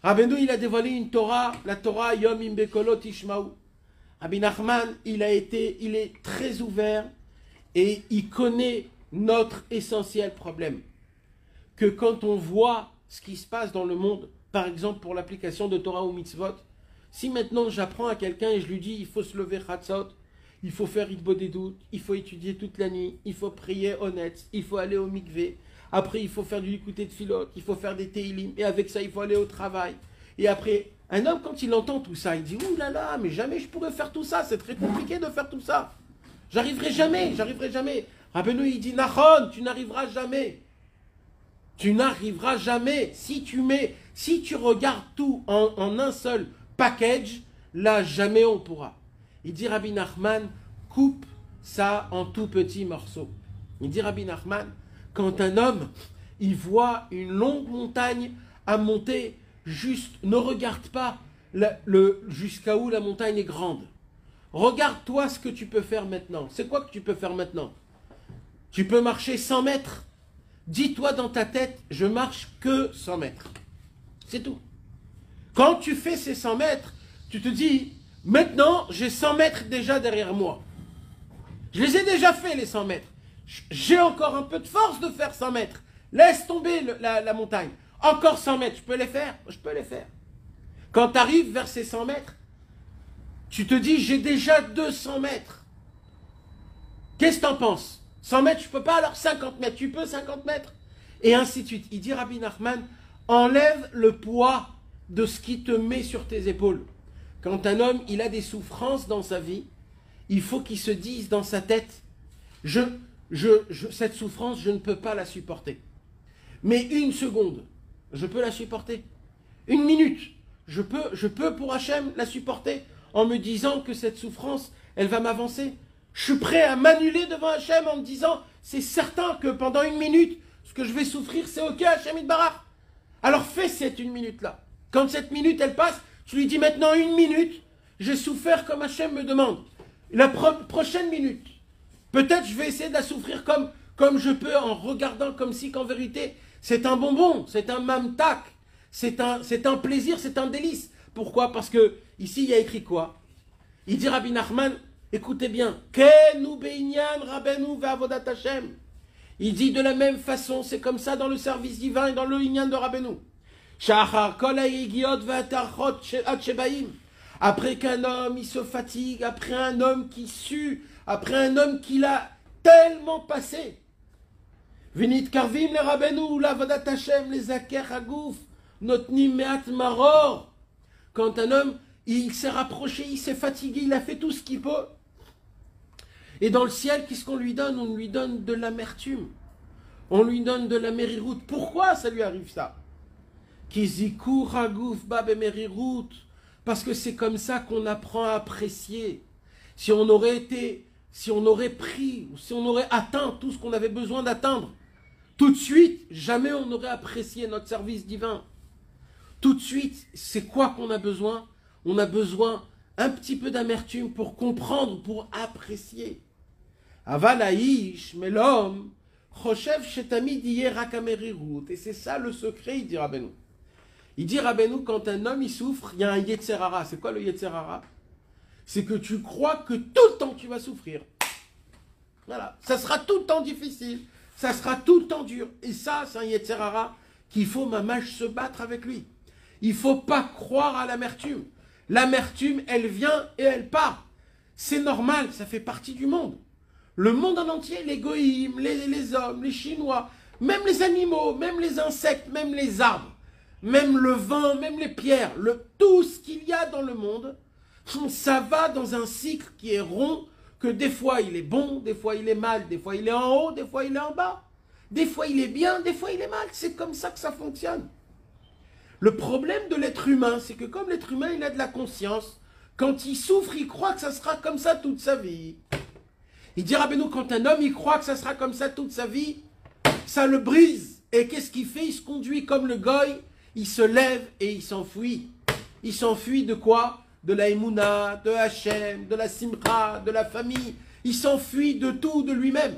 Rabbeinu, il a dévoilé une Torah, la Torah Yom Imbekolo Tishmaou. Rabbi Nachman, il est très ouvert et il connaît notre essentiel problème. Que quand on voit ce qui se passe dans le monde, par exemple pour l'application de Torah ou Mitzvot, si maintenant j'apprends à quelqu'un et je lui dis il faut se lever Chatzot, il faut faire Hitbo des doutes, il faut étudier toute la nuit, il faut prier honnête, il faut aller au mikvé, après il faut faire du écouter de filote, il faut faire des teilim, et avec ça il faut aller au travail. Et après, un homme quand il entend tout ça, il dit ouh là là, mais jamais je pourrais faire tout ça, c'est très compliqué de faire tout ça. J'arriverai jamais. Rabbeinu il dit Nachon, tu n'arriveras jamais. Tu n'arriveras jamais. Si tu regardes tout en un seul package, là jamais on pourra. Il dit Rabbi Nachman, coupe ça en tout petits morceaux. Il dit Rabbi Nachman, quand un homme, il voit une longue montagne à monter, juste ne regarde pas jusqu'à où la montagne est grande. Regarde-toi ce que tu peux faire maintenant. C'est quoi que tu peux faire maintenant? Tu peux marcher 100 mètres. Dis-toi dans ta tête, je marche que 100 mètres. C'est tout. Quand tu fais ces 100 mètres, tu te dis, maintenant, j'ai 100 mètres déjà derrière moi. Je les ai déjà fait, les 100 mètres. J'ai encore un peu de force de faire 100 mètres. Laisse tomber la montagne. Encore 100 mètres, je peux les faire? Je peux les faire. Quand tu arrives vers ces 100 mètres, tu te dis, j'ai déjà 200 mètres. Qu'est-ce que tu en penses? 100 mètres, je ne peux pas, alors 50 mètres. Tu peux 50 mètres? Et ainsi de suite. Il dit, Rabbi Nachman, enlève le poids de ce qui te met sur tes épaules. Quand un homme, il a des souffrances dans sa vie, il faut qu'il se dise dans sa tête, cette souffrance, je ne peux pas la supporter. Mais une seconde, je peux la supporter. Une minute, je peux pour Hachem la supporter en me disant que cette souffrance, elle va m'avancer. Je suis prêt à m'annuler devant Hachem en me disant, c'est certain que pendant 1 minute, ce que je vais souffrir, c'est ok Hachem Yitbarach. Alors fais cette 1 minute-là. Quand cette minute, elle passe, tu lui dis maintenant 1 minute, j'ai souffert comme Hachem me demande. La prochaine minute, peut-être je vais essayer de la souffrir comme je peux en regardant comme si qu'en vérité, c'est un bonbon, c'est un mamtak, c'est un plaisir, c'est un délice. Pourquoi? Parce que ici, il y a écrit quoi? Il dit Rabbi Nachman, écoutez bien, Kenu beinyan Rabbeinu ve'avodat Hashem. Il dit de la même façon, c'est comme ça dans le service divin et dans le inyan de Rabbeinu. Shachar kol hayegiot ve'atarchot ad shebaim. Après qu'un homme, il se fatigue, après un homme qui sue, après un homme qui l'a tellement passé. Vinit karvim le Rabbeinu, l'avodat Hashem, les aker hagouf, notnim me'at maror. Quand un homme, il s'est rapproché, il s'est fatigué, il a fait tout ce qu'il peut. Et dans le ciel, qu'est-ce qu'on lui donne? On lui donne de l'amertume. On lui donne de la mériroute. Pourquoi ça lui arrive ça? Kiziku ragouf bab mériroute. Parce que c'est comme ça qu'on apprend à apprécier. Si on aurait pris, ou si on aurait atteint tout ce qu'on avait besoin d'atteindre, tout de suite, jamais on n'aurait apprécié notre service divin. Tout de suite, c'est quoi qu'on a besoin? On a besoin un petit peu d'amertume pour comprendre, pour apprécier. Avalaïch, mais l'homme, Choshev Shetami diye rak hamerirout. Et c'est ça le secret, il dit Rabbeinu. Il dit Rabbeinu, quand un homme il souffre, il y a un Yetzer Hara. C'est quoi le Yetzer Hara? C'est que tu crois que tout le temps tu vas souffrir. Voilà. Ça sera tout le temps difficile. Ça sera tout le temps dur. Et ça, c'est un Yetzer Hara qu'il faut mamash se battre avec lui. Il ne faut pas croire à l'amertume. L'amertume, elle vient et elle part. C'est normal, ça fait partie du monde. Le monde en entier, les goïms, les hommes, les Chinois, même les animaux, même les insectes, même les arbres, même le vent, même les pierres, tout ce qu'il y a dans le monde, ça va dans un cycle qui est rond, que des fois il est bon, des fois il est mal, des fois il est en haut, des fois il est en bas. Des fois il est bien, des fois il est mal. C'est comme ça que ça fonctionne. Le problème de l'être humain, c'est que comme l'être humain, il a de la conscience, quand il souffre, il croit que ça sera comme ça toute sa vie. Il dit Rabbeinu, quand un homme, il croit que ça sera comme ça toute sa vie, ça le brise. Et qu'est-ce qu'il fait? Il se conduit comme le goy, il se lève et il s'enfuit. Il s'enfuit de quoi? De la Emouna, de Hachem, de la Simcha, de la famille. Il s'enfuit de tout, de lui-même.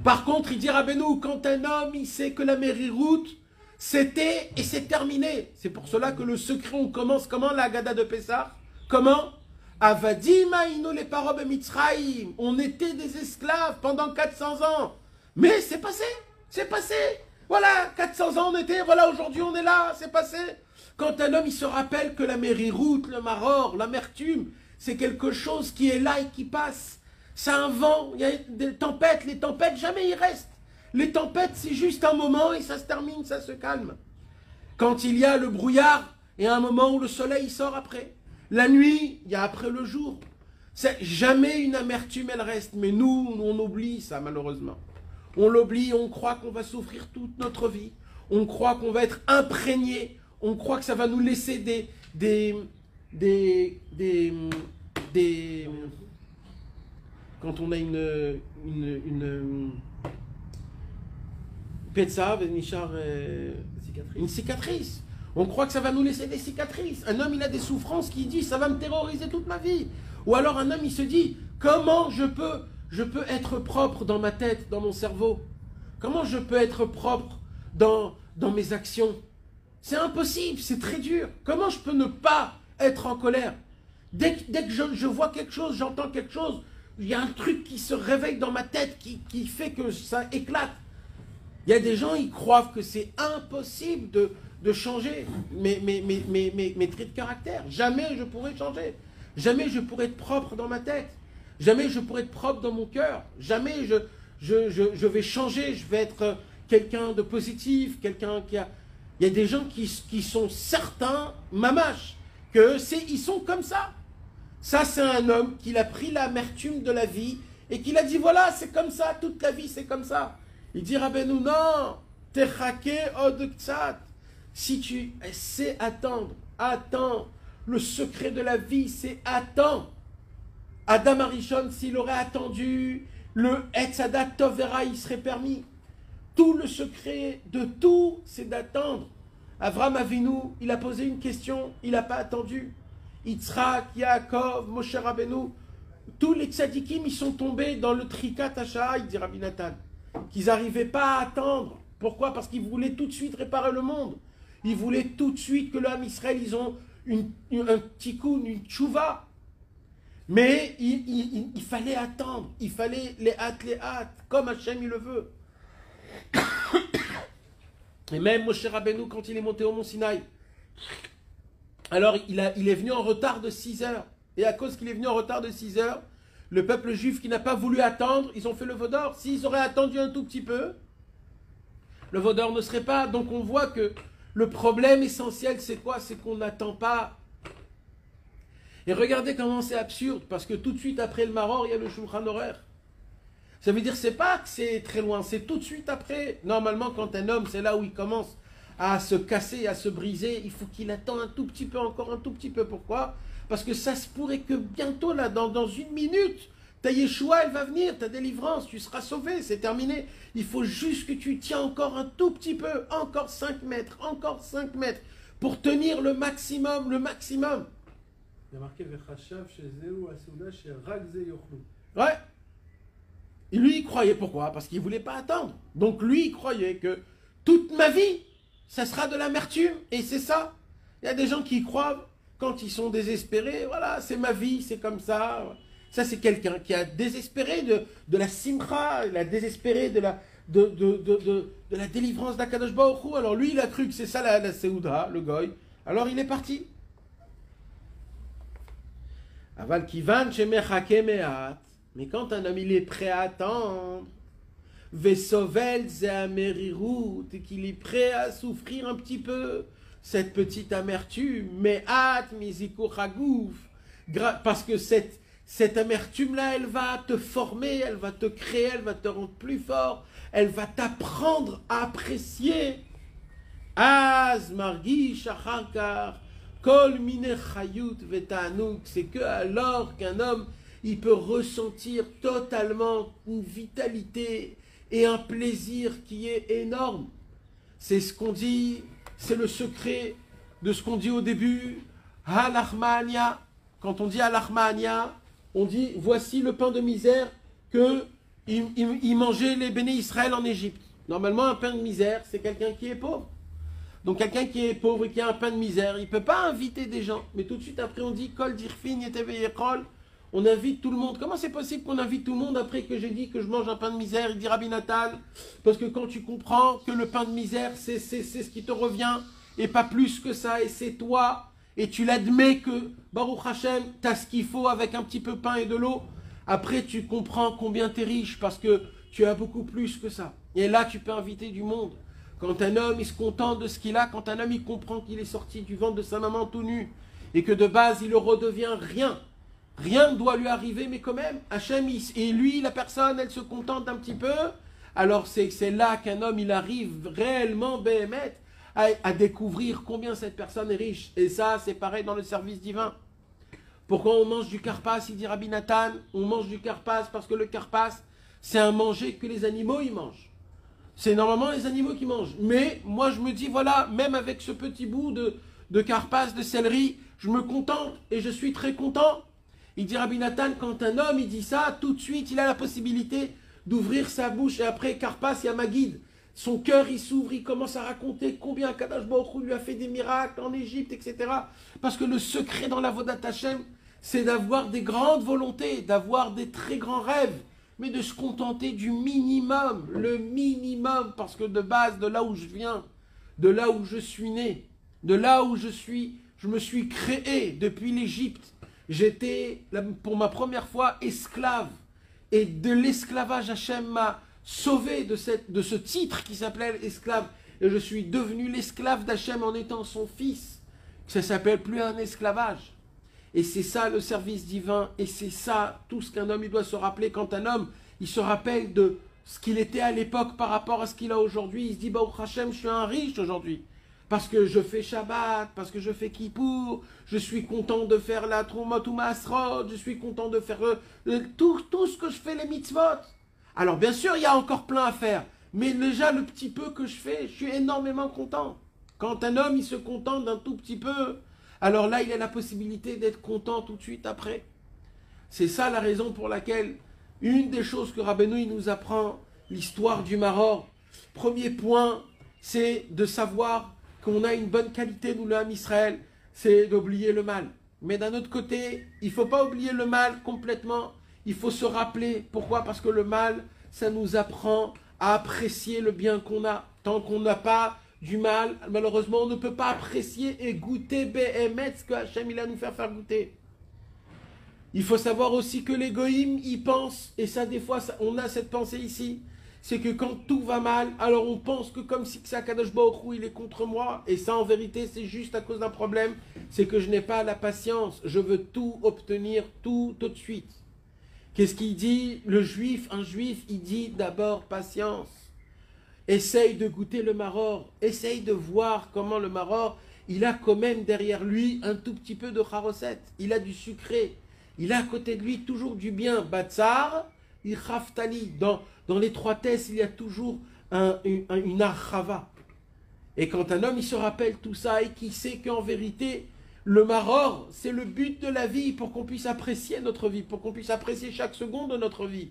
Par contre, il dit Rabbeinu, quand un homme, il sait que la mériroute, c'était et c'est terminé. C'est pour cela que le secret, on commence comment la Haggadah de Pessah? Comment? Avadim aïnou les parob Mitzraïm. On était des esclaves pendant 400 ans. Mais c'est passé, c'est passé. Voilà, 400 ans on était, voilà, aujourd'hui on est là, c'est passé. Quand un homme, il se rappelle que la mériroute, le maror, l'amertume, c'est quelque chose qui est là et qui passe. C'est un vent, il y a des tempêtes, les tempêtes, jamais ils restent. Les tempêtes, c'est juste un moment et ça se termine, ça se calme. Quand il y a le brouillard, il y a un moment où le soleil sort après. La nuit, il y a après le jour. Jamais une amertume, elle reste. Mais nous, on oublie ça, malheureusement. On l'oublie, on croit qu'on va souffrir toute notre vie. On croit qu'on va être imprégné. On croit que ça va nous laisser quand on a une une cicatrice. On croit que ça va nous laisser des cicatrices. Un homme, il a des souffrances qui dit, ça va me terroriser toute ma vie. Ou alors un homme, il se dit, comment je peux être propre dans ma tête, dans mon cerveau? Comment je peux être propre dans mes actions? C'est impossible, c'est très dur. Comment je peux ne pas être en colère? Dès que je vois quelque chose, j'entends quelque chose, il y a un truc qui se réveille dans ma tête, qui fait que ça éclate. Il y a des gens, ils croient que c'est impossible de changer mes traits de caractère. Jamais je pourrais changer. Jamais je pourrais être propre dans ma tête. Jamais je pourrais être propre dans mon cœur. Jamais je vais changer. Je vais être quelqu'un de positif, quelqu'un qui a... Il y a des gens qui sont certains, mamache, ils sont comme ça. Ça, c'est un homme qui a pris l'amertume de la vie et qui a dit, voilà, c'est comme ça, toute la vie, c'est comme ça. Il dit, Rabbeinu, non, techake od ktsat. Si tu sais attendre Attends. Le secret de la vie, c'est attends. Adam Arishon, s'il aurait attendu, le Etzadat Tovera, il serait permis. Tout le secret de tout, c'est d'attendre. Avram Avinu, il a posé une question, il n'a pas attendu. Yitzhak, Yaakov, Moshe Rabbeinu, tous les tzadikim, ils sont tombés dans le trikat Hasha'a, dit Rabbi Nathan, qu'ils n'arrivaient pas à attendre. Pourquoi? Parce qu'ils voulaient tout de suite réparer le monde. Ils voulaient tout de suite que le Ham Israël, ils ont un tikkun, une tchouva. Mais il fallait attendre, il fallait les hâtes, comme Hachem il le veut. Et même Moshe Rabbeinu, quand il est monté au mont Sinaï, alors il est venu en retard de 6 heures. Et à cause qu'il est venu en retard de 6 heures, le peuple juif qui n'a pas voulu attendre, ils ont fait le veau d'or. S'ils auraient attendu un tout petit peu, le veau d'or ne serait pas. Donc on voit que le problème essentiel, c'est quoi? C'est qu'on n'attend pas. Et regardez comment c'est absurde, parce que tout de suite après le Maror, il y a le Shulchan Aruch. Ça veut dire, c'est pas que c'est très loin, c'est tout de suite après. Normalement, quand un homme, c'est là où il commence à se casser, à se briser, il faut qu'il attende un tout petit peu, encore un tout petit peu. Pourquoi? Parce que ça se pourrait que bientôt, là, dans une minute, ta Yeshua, elle va venir, ta délivrance, tu seras sauvé, c'est terminé. Il faut juste que tu tiens encore un tout petit peu, encore 5 mètres, pour tenir le maximum, le maximum. Il y a marqué Vechashav chez Zéou Asouda chez Ragze Yochlu. Ouais. Et lui, il croyait. Pourquoi? Parce qu'il ne voulait pas attendre. Donc lui, il croyait que toute ma vie, ça sera de l'amertume. Et c'est ça. Il y a des gens qui y croient quand ils sont désespérés. Voilà, c'est ma vie, c'est comme ça. Ça, c'est quelqu'un qui a désespéré de la simcha, il a désespéré de la délivrance d'Akadosh Baruch Hu. Alors lui, il a cru que c'est ça la Seouda, le goy. Alors il est parti. Aval kivan shemechake me'at. Mais quand un homme il est prêt à attendre, vesovel ze'amerirut, et qu'il est prêt à souffrir un petit peu cette petite amertume, me'at mizikur hagouf, parce que cette amertume-là, elle va te former, elle va te créer, elle va te rendre plus fort, elle va t'apprendre à apprécier. Az margish achar kol mine chayut vetanuk, c'est que alors qu'un homme il peut ressentir totalement une vitalité et un plaisir qui est énorme. C'est ce qu'on dit, c'est le secret de ce qu'on dit au début, Halachmania. Quand on dit Halachmania, on dit voici le pain de misère que ils mangeaient les béné Israël en Égypte. Normalement, un pain de misère, c'est quelqu'un qui est pauvre. Donc quelqu'un qui est pauvre et qui a un pain de misère, il ne peut pas inviter des gens. Mais tout de suite après, on dit Kol dirfin yeteveyekol. On invite tout le monde. Comment c'est possible qu'on invite tout le monde après que j'ai dit que je mange un pain de misère? Il dit Rabbi Nathan, parce que quand tu comprends que le pain de misère, c'est ce qui te revient, et pas plus que ça, et c'est toi, et tu l'admets que, Baruch Hashem, tu as ce qu'il faut avec un petit peu de pain et de l'eau, après tu comprends combien tu es riche, parce que tu as beaucoup plus que ça. Et là, tu peux inviter du monde. Quand un homme, il se contente de ce qu'il a, quand un homme, il comprend qu'il est sorti du ventre de sa maman tout nu, et que de base, il ne redevient rien. Rien ne doit lui arriver, mais quand même, Hachem, et lui, la personne, elle se contente un petit peu. Alors c'est là qu'un homme, il arrive réellement, Béhémet, à découvrir combien cette personne est riche. Et ça, c'est pareil dans le service divin. Pourquoi on mange du karpas? Il dit Rabbi Nathan, on mange du karpas parce que le karpas, c'est un manger que les animaux, ils mangent. C'est normalement les animaux qui mangent. Mais moi, je me dis, voilà, même avec ce petit bout de karpas, de céleri, je me contente et je suis très content. Il dit Rabbi Nathan, quand un homme il dit ça, tout de suite il a la possibilité d'ouvrir sa bouche. Et après Karpas, il y a Maguide. Son cœur il s'ouvre, il commence à raconter combien Kadosh Baruch Hu lui a fait des miracles en Égypte, etc. Parce que le secret dans la Vodat Hashem, c'est d'avoir des grandes volontés, d'avoir des très grands rêves, mais de se contenter du minimum, le minimum, parce que de base, de là où je viens, de là où je suis né, de là où je me suis créé depuis l'Égypte. J'étais, pour ma première fois, esclave. Et de l'esclavage, Hachem m'a sauvé de ce titre qui s'appelait esclave. Et je suis devenu l'esclave d'Hachem en étant son fils. Ça ne s'appelle plus un esclavage. Et c'est ça le service divin. Et c'est ça tout ce qu'un homme il doit se rappeler. Quand un homme, il se rappelle de ce qu'il était à l'époque par rapport à ce qu'il a aujourd'hui. Il se dit, Baruch Hachem, je suis un riche aujourd'hui. parce que je fais Shabbat, parce que je fais Kippour, je suis content de faire la Troumot ou Masrot, je suis content de faire tout ce que je fais, les mitzvot. Alors bien sûr, il y a encore plein à faire, mais déjà le petit peu que je fais, je suis énormément content. Quand un homme, il se contente d'un tout petit peu, alors là, il a la possibilité d'être content tout de suite après. C'est ça la raison pour laquelle, une des choses que Rabbeinu il nous apprend, l'histoire du Maror, premier point, c'est de savoir qu'on a une bonne qualité, nous, le Ham Israël, c'est d'oublier le mal. Mais d'un autre côté, il ne faut pas oublier le mal complètement. Il faut se rappeler. Pourquoi? Parce que le mal, ça nous apprend à apprécier le bien qu'on a. Tant qu'on n'a pas du mal, malheureusement, on ne peut pas apprécier et goûter Béhémet, ce que Hachem il a nous faire goûter. Il faut savoir aussi que les goïms, ils pensent, et ça des fois, on a cette pensée ici, c'est que quand tout va mal, alors on pense que comme si Akadosh Baruch Hu, il est contre moi, et ça en vérité c'est juste à cause d'un problème, c'est que je n'ai pas la patience, je veux tout obtenir tout de suite. Qu'est-ce qu'il dit? Le juif, un juif, il dit d'abord patience. Essaye de goûter le maror, essaye de voir comment le maror, il a quand même derrière lui un tout petit peu de charosette, il a du sucré, il a à côté de lui toujours du bien. Batsar, Ichaftali, dans l'étroitesse, il y a toujours une archava. Et quand un homme il se rappelle tout ça et qu'il sait qu'en vérité, le maror, c'est le but de la vie pour qu'on puisse apprécier notre vie, pour qu'on puisse apprécier chaque seconde de notre vie,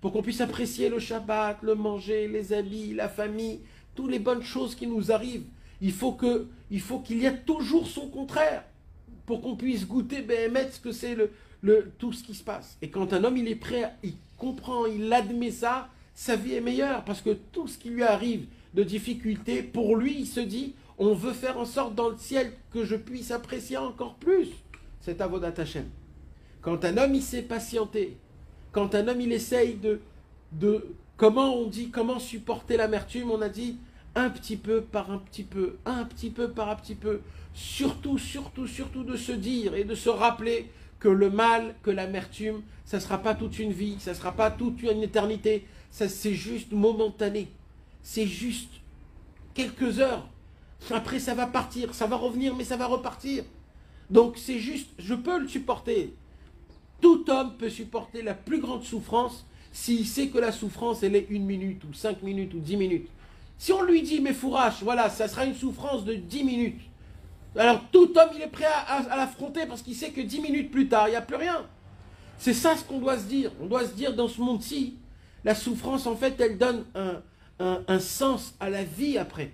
pour qu'on puisse apprécier le Shabbat, le manger, les habits, la famille, toutes les bonnes choses qui nous arrivent. Il faut qu'il y ait toujours son contraire pour qu'on puisse goûter Béhémet ce que c'est tout ce qui se passe. Et quand un homme il est prêt, il comprend, il admet ça, sa vie est meilleure parce que tout ce qui lui arrive de difficulté, pour lui il se dit, on veut faire en sorte dans le ciel que je puisse apprécier encore plus cet avodat Hashem. Quand un homme il sait patienter, quand un homme il essaye comment supporter l'amertume, on a dit un petit peu par un petit peu, un petit peu par un petit peu, surtout de se dire et de se rappeler que le mal, que l'amertume, ça ne sera pas toute une vie, ça ne sera pas toute une éternité, ça c'est juste momentané, c'est juste quelques heures, après ça va partir, ça va revenir mais ça va repartir, donc c'est juste, je peux le supporter. Tout homme peut supporter la plus grande souffrance s'il sait que la souffrance elle est 1 minute ou 5 minutes ou 10 minutes. Si on lui dit mais fourrache, voilà, ça sera une souffrance de 10 minutes. Alors tout homme il est prêt à l'affronter parce qu'il sait que 10 minutes plus tard, il n'y a plus rien. C'est ça ce qu'on doit se dire. On doit se dire dans ce monde-ci, la souffrance en fait elle donne un sens à la vie après.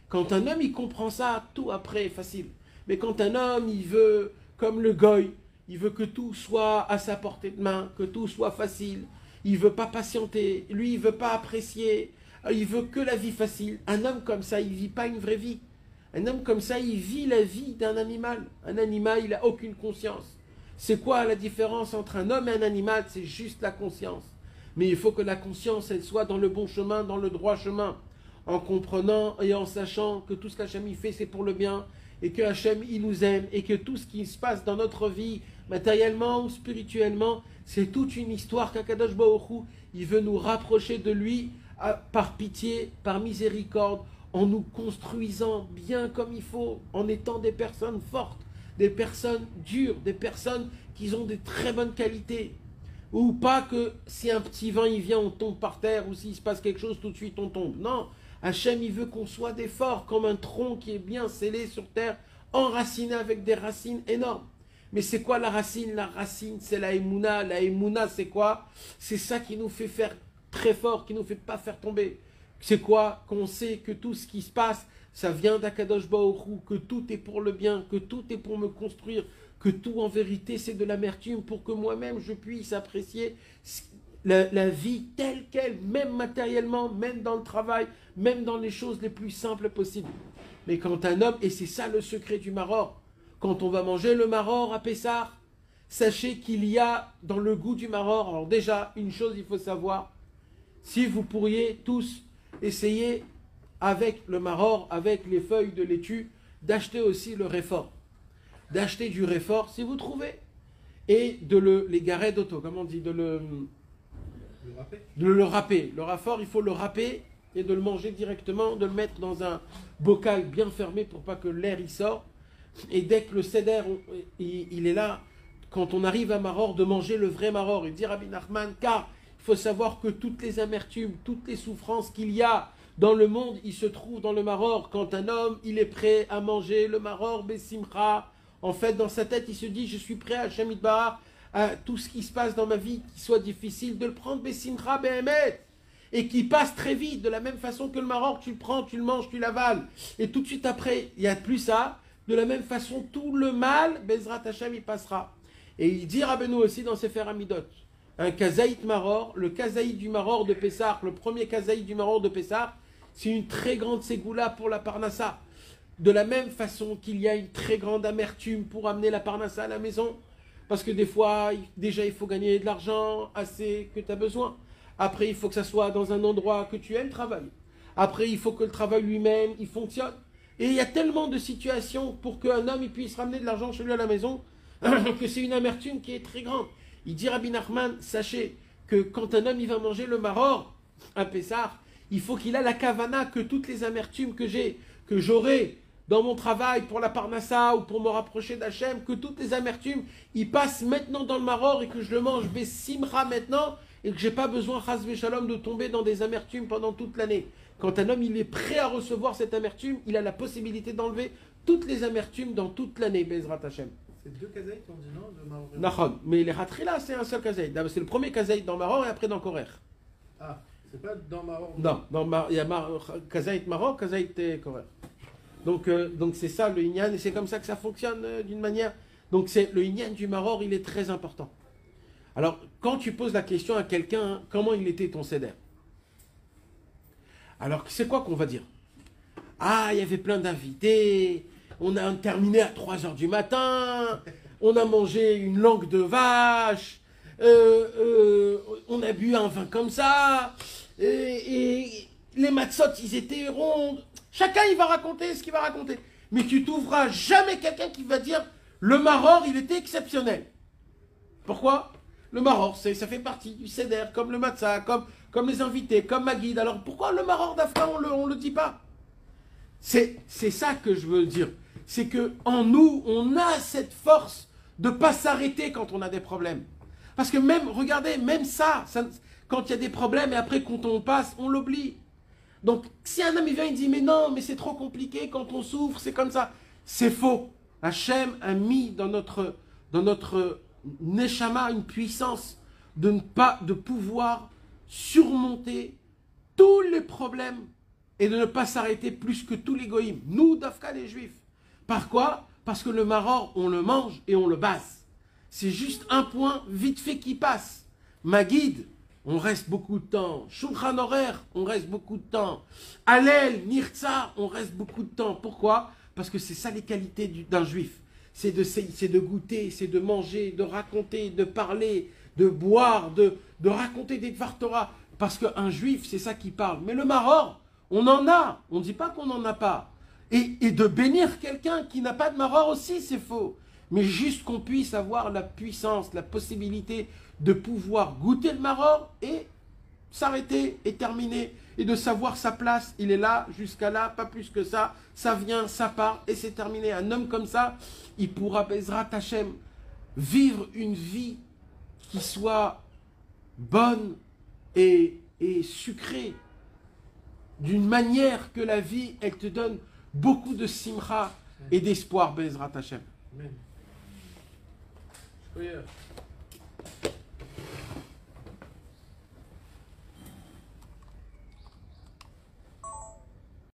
Quand un homme il comprend ça, tout après est facile. Mais quand un homme il veut, comme le goy, il veut que tout soit à sa portée de main, que tout soit facile, il ne veut pas patienter, lui il ne veut pas apprécier, il veut que la vie facile. Un homme comme ça, il ne vit pas une vraie vie. Un homme comme ça, il vit la vie d'un animal. Un animal, il n'a aucune conscience. C'est quoi la différence entre un homme et un animal? C'est juste la conscience. Mais il faut que la conscience, elle soit dans le bon chemin, dans le droit chemin, en comprenant et en sachant que tout ce qu'Hachem il fait, c'est pour le bien, et que Hachem, il nous aime, et que tout ce qui se passe dans notre vie, matériellement ou spirituellement, c'est toute une histoire qu'Akadosh Baruch Hu, il veut nous rapprocher de lui par pitié, par miséricorde, en nous construisant bien comme il faut, en étant des personnes fortes, des personnes dures, des personnes qui ont des très bonnes qualités. Ou pas que si un petit vent il vient, on tombe par terre, ou s'il se passe quelque chose, tout de suite on tombe. Non, Hachem il veut qu'on soit des forts, comme un tronc qui est bien scellé sur terre, enraciné avec des racines énormes. Mais c'est quoi la racine? La racine, c'est la Emouna. La Emouna, c'est quoi? C'est ça qui nous fait faire très fort, qui nous fait pas faire tomber. C'est quoi? Qu'on sait que tout ce qui se passe, ça vient d'Akadosh Baruch Hu, que tout est pour le bien, que tout est pour me construire, que tout en vérité c'est de l'amertume pour que moi-même je puisse apprécier la vie telle qu'elle, même matériellement, même dans le travail, même dans les choses les plus simples possibles. Mais quand un homme, et c'est ça le secret du maror, quand on va manger le maror à Pessah, sachez qu'il y a dans le goût du maror, alors déjà une chose il faut savoir, si vous pourriez tous essayer avec le maror, avec les feuilles de laitue, d'acheter aussi le réfort. D'acheter du réfort si vous trouvez. Et les garets d'auto, comment on dit, de le râper. Le réfort, il faut le râper et de le manger directement, de le mettre dans un bocal bien fermé pour pas que l'air y sorte. Et dès que le seder, il est là, quand on arrive à Maror, de manger le vrai Maror. Il dit Rabbi Nachman, car il faut savoir que toutes les amertumes, toutes les souffrances qu'il y a dans le monde, il se trouve dans le Maror. Quand un homme, il est prêt à manger le Maror, Bessimcha, en fait, dans sa tête, il se dit, je suis prêt à Hashem Yitbarach, à tout ce qui se passe dans ma vie, qui soit difficile, de le prendre Bessimcha, Behemet, et qui passe très vite, de la même façon que le Maror, tu le prends, tu le manges, tu l'avales. Et tout de suite après, il n'y a plus ça. De la même façon, tout le mal, Bezrat Hashem, il passera. Et il dit Rabbeinu aussi dans Sefer Amidot, un kazaït maror, le kazaït du maror de Pessah, le premier kazaït du maror de Pessah, c'est une très grande ségoula pour la parnassa. De la même façon qu'il y a une très grande amertume pour amener la parnassa à la maison, parce que des fois, déjà il faut gagner de l'argent assez que tu as besoin. Après, il faut que ça soit dans un endroit que tu aimes travailler. Après, il faut que le travail lui-même, il fonctionne. Et il y a tellement de situations pour qu'un homme il puisse ramener de l'argent chez lui à la maison que c'est une amertume qui est très grande. Il dit Rabbi Nachman, sachez que quand un homme il va manger le maror à Pessah, il faut qu'il ait la kavana que toutes les amertumes que j'aurai dans mon travail pour la parnassa ou pour me rapprocher d'Hachem, que toutes les amertumes, ils passent maintenant dans le maror et que je le mange besimra maintenant et que j'ai pas besoin, chas v'shalom, de tomber dans des amertumes pendant toute l'année. Quand un homme il est prêt à recevoir cette amertume, il a la possibilité d'enlever toutes les amertumes dans toute l'année, Bezrat Hashem. C'est deux kazaïs, on dit non, de Maror. Nachon. Mais les Hatrila, c'est un seul kazaït. C'est le premier kazaït dans Maror et après dans Korer. Ah, c'est pas dans Maror. Non, il y a kazaït Maror, kazaït Korer. Donc c'est ça le Inyan et c'est comme ça que ça fonctionne d'une manière. Donc le Inyan du Maror, il est très important. Alors, quand tu poses la question à quelqu'un, comment il était ton seder? Alors, c'est quoi qu'on va dire? Ah, il y avait plein d'invités, on a terminé à 3h du matin, on a mangé une langue de vache, on a bu un vin comme ça, et les matzot, ils étaient rondes. Chacun, il va raconter ce qu'il va raconter. Mais tu trouveras jamais quelqu'un qui va dire, le maror, il était exceptionnel. Pourquoi? Le maror, ça fait partie du seder, comme le matzah, comme les invités, comme ma guide. Alors pourquoi le maror d'Afka, on le dit pas? C'est ça que je veux dire. C'est que en nous, on a cette force de pas s'arrêter quand on a des problèmes. Parce que même, regardez, même ça quand il y a des problèmes et après quand on passe, on l'oublie. Donc si un homme il vient, il dit mais non, mais c'est trop compliqué quand on souffre, c'est comme ça. C'est faux. Hachem a mis dans notre Neshama une puissance de pouvoir surmonter tous les problèmes et de ne pas s'arrêter plus que tous les goïms. Nous, Dafka, les juifs. Par quoi? Parce que le maror, on le mange et on le base. C'est juste un point vite fait qui passe. Magid, on reste beaucoup de temps. Shulchan horaire, on reste beaucoup de temps. Hallel, Nirtza, on reste beaucoup de temps. Pourquoi? Parce que c'est ça les qualités d'un juif. C'est de goûter, c'est de manger, de raconter, de parler, de boire, de raconter des Dvar Torah. Parce qu'un juif, c'est ça qui parle. Mais le maror, on en a. On ne dit pas qu'on n'en a pas. Et de bénir quelqu'un qui n'a pas de maror aussi, c'est faux. Mais juste qu'on puisse avoir la puissance, la possibilité de pouvoir goûter le maror et s'arrêter et terminer. Et de savoir sa place. Il est là, jusqu'à là, pas plus que ça. Ça vient, ça part et c'est terminé. Un homme comme ça, il pourra, Bezrat Hashem, vivre une vie qui soit bonne et sucrée. D'une manière que la vie, elle te donne beaucoup de simcha et d'espoir, Bezrat Hashem. Amen.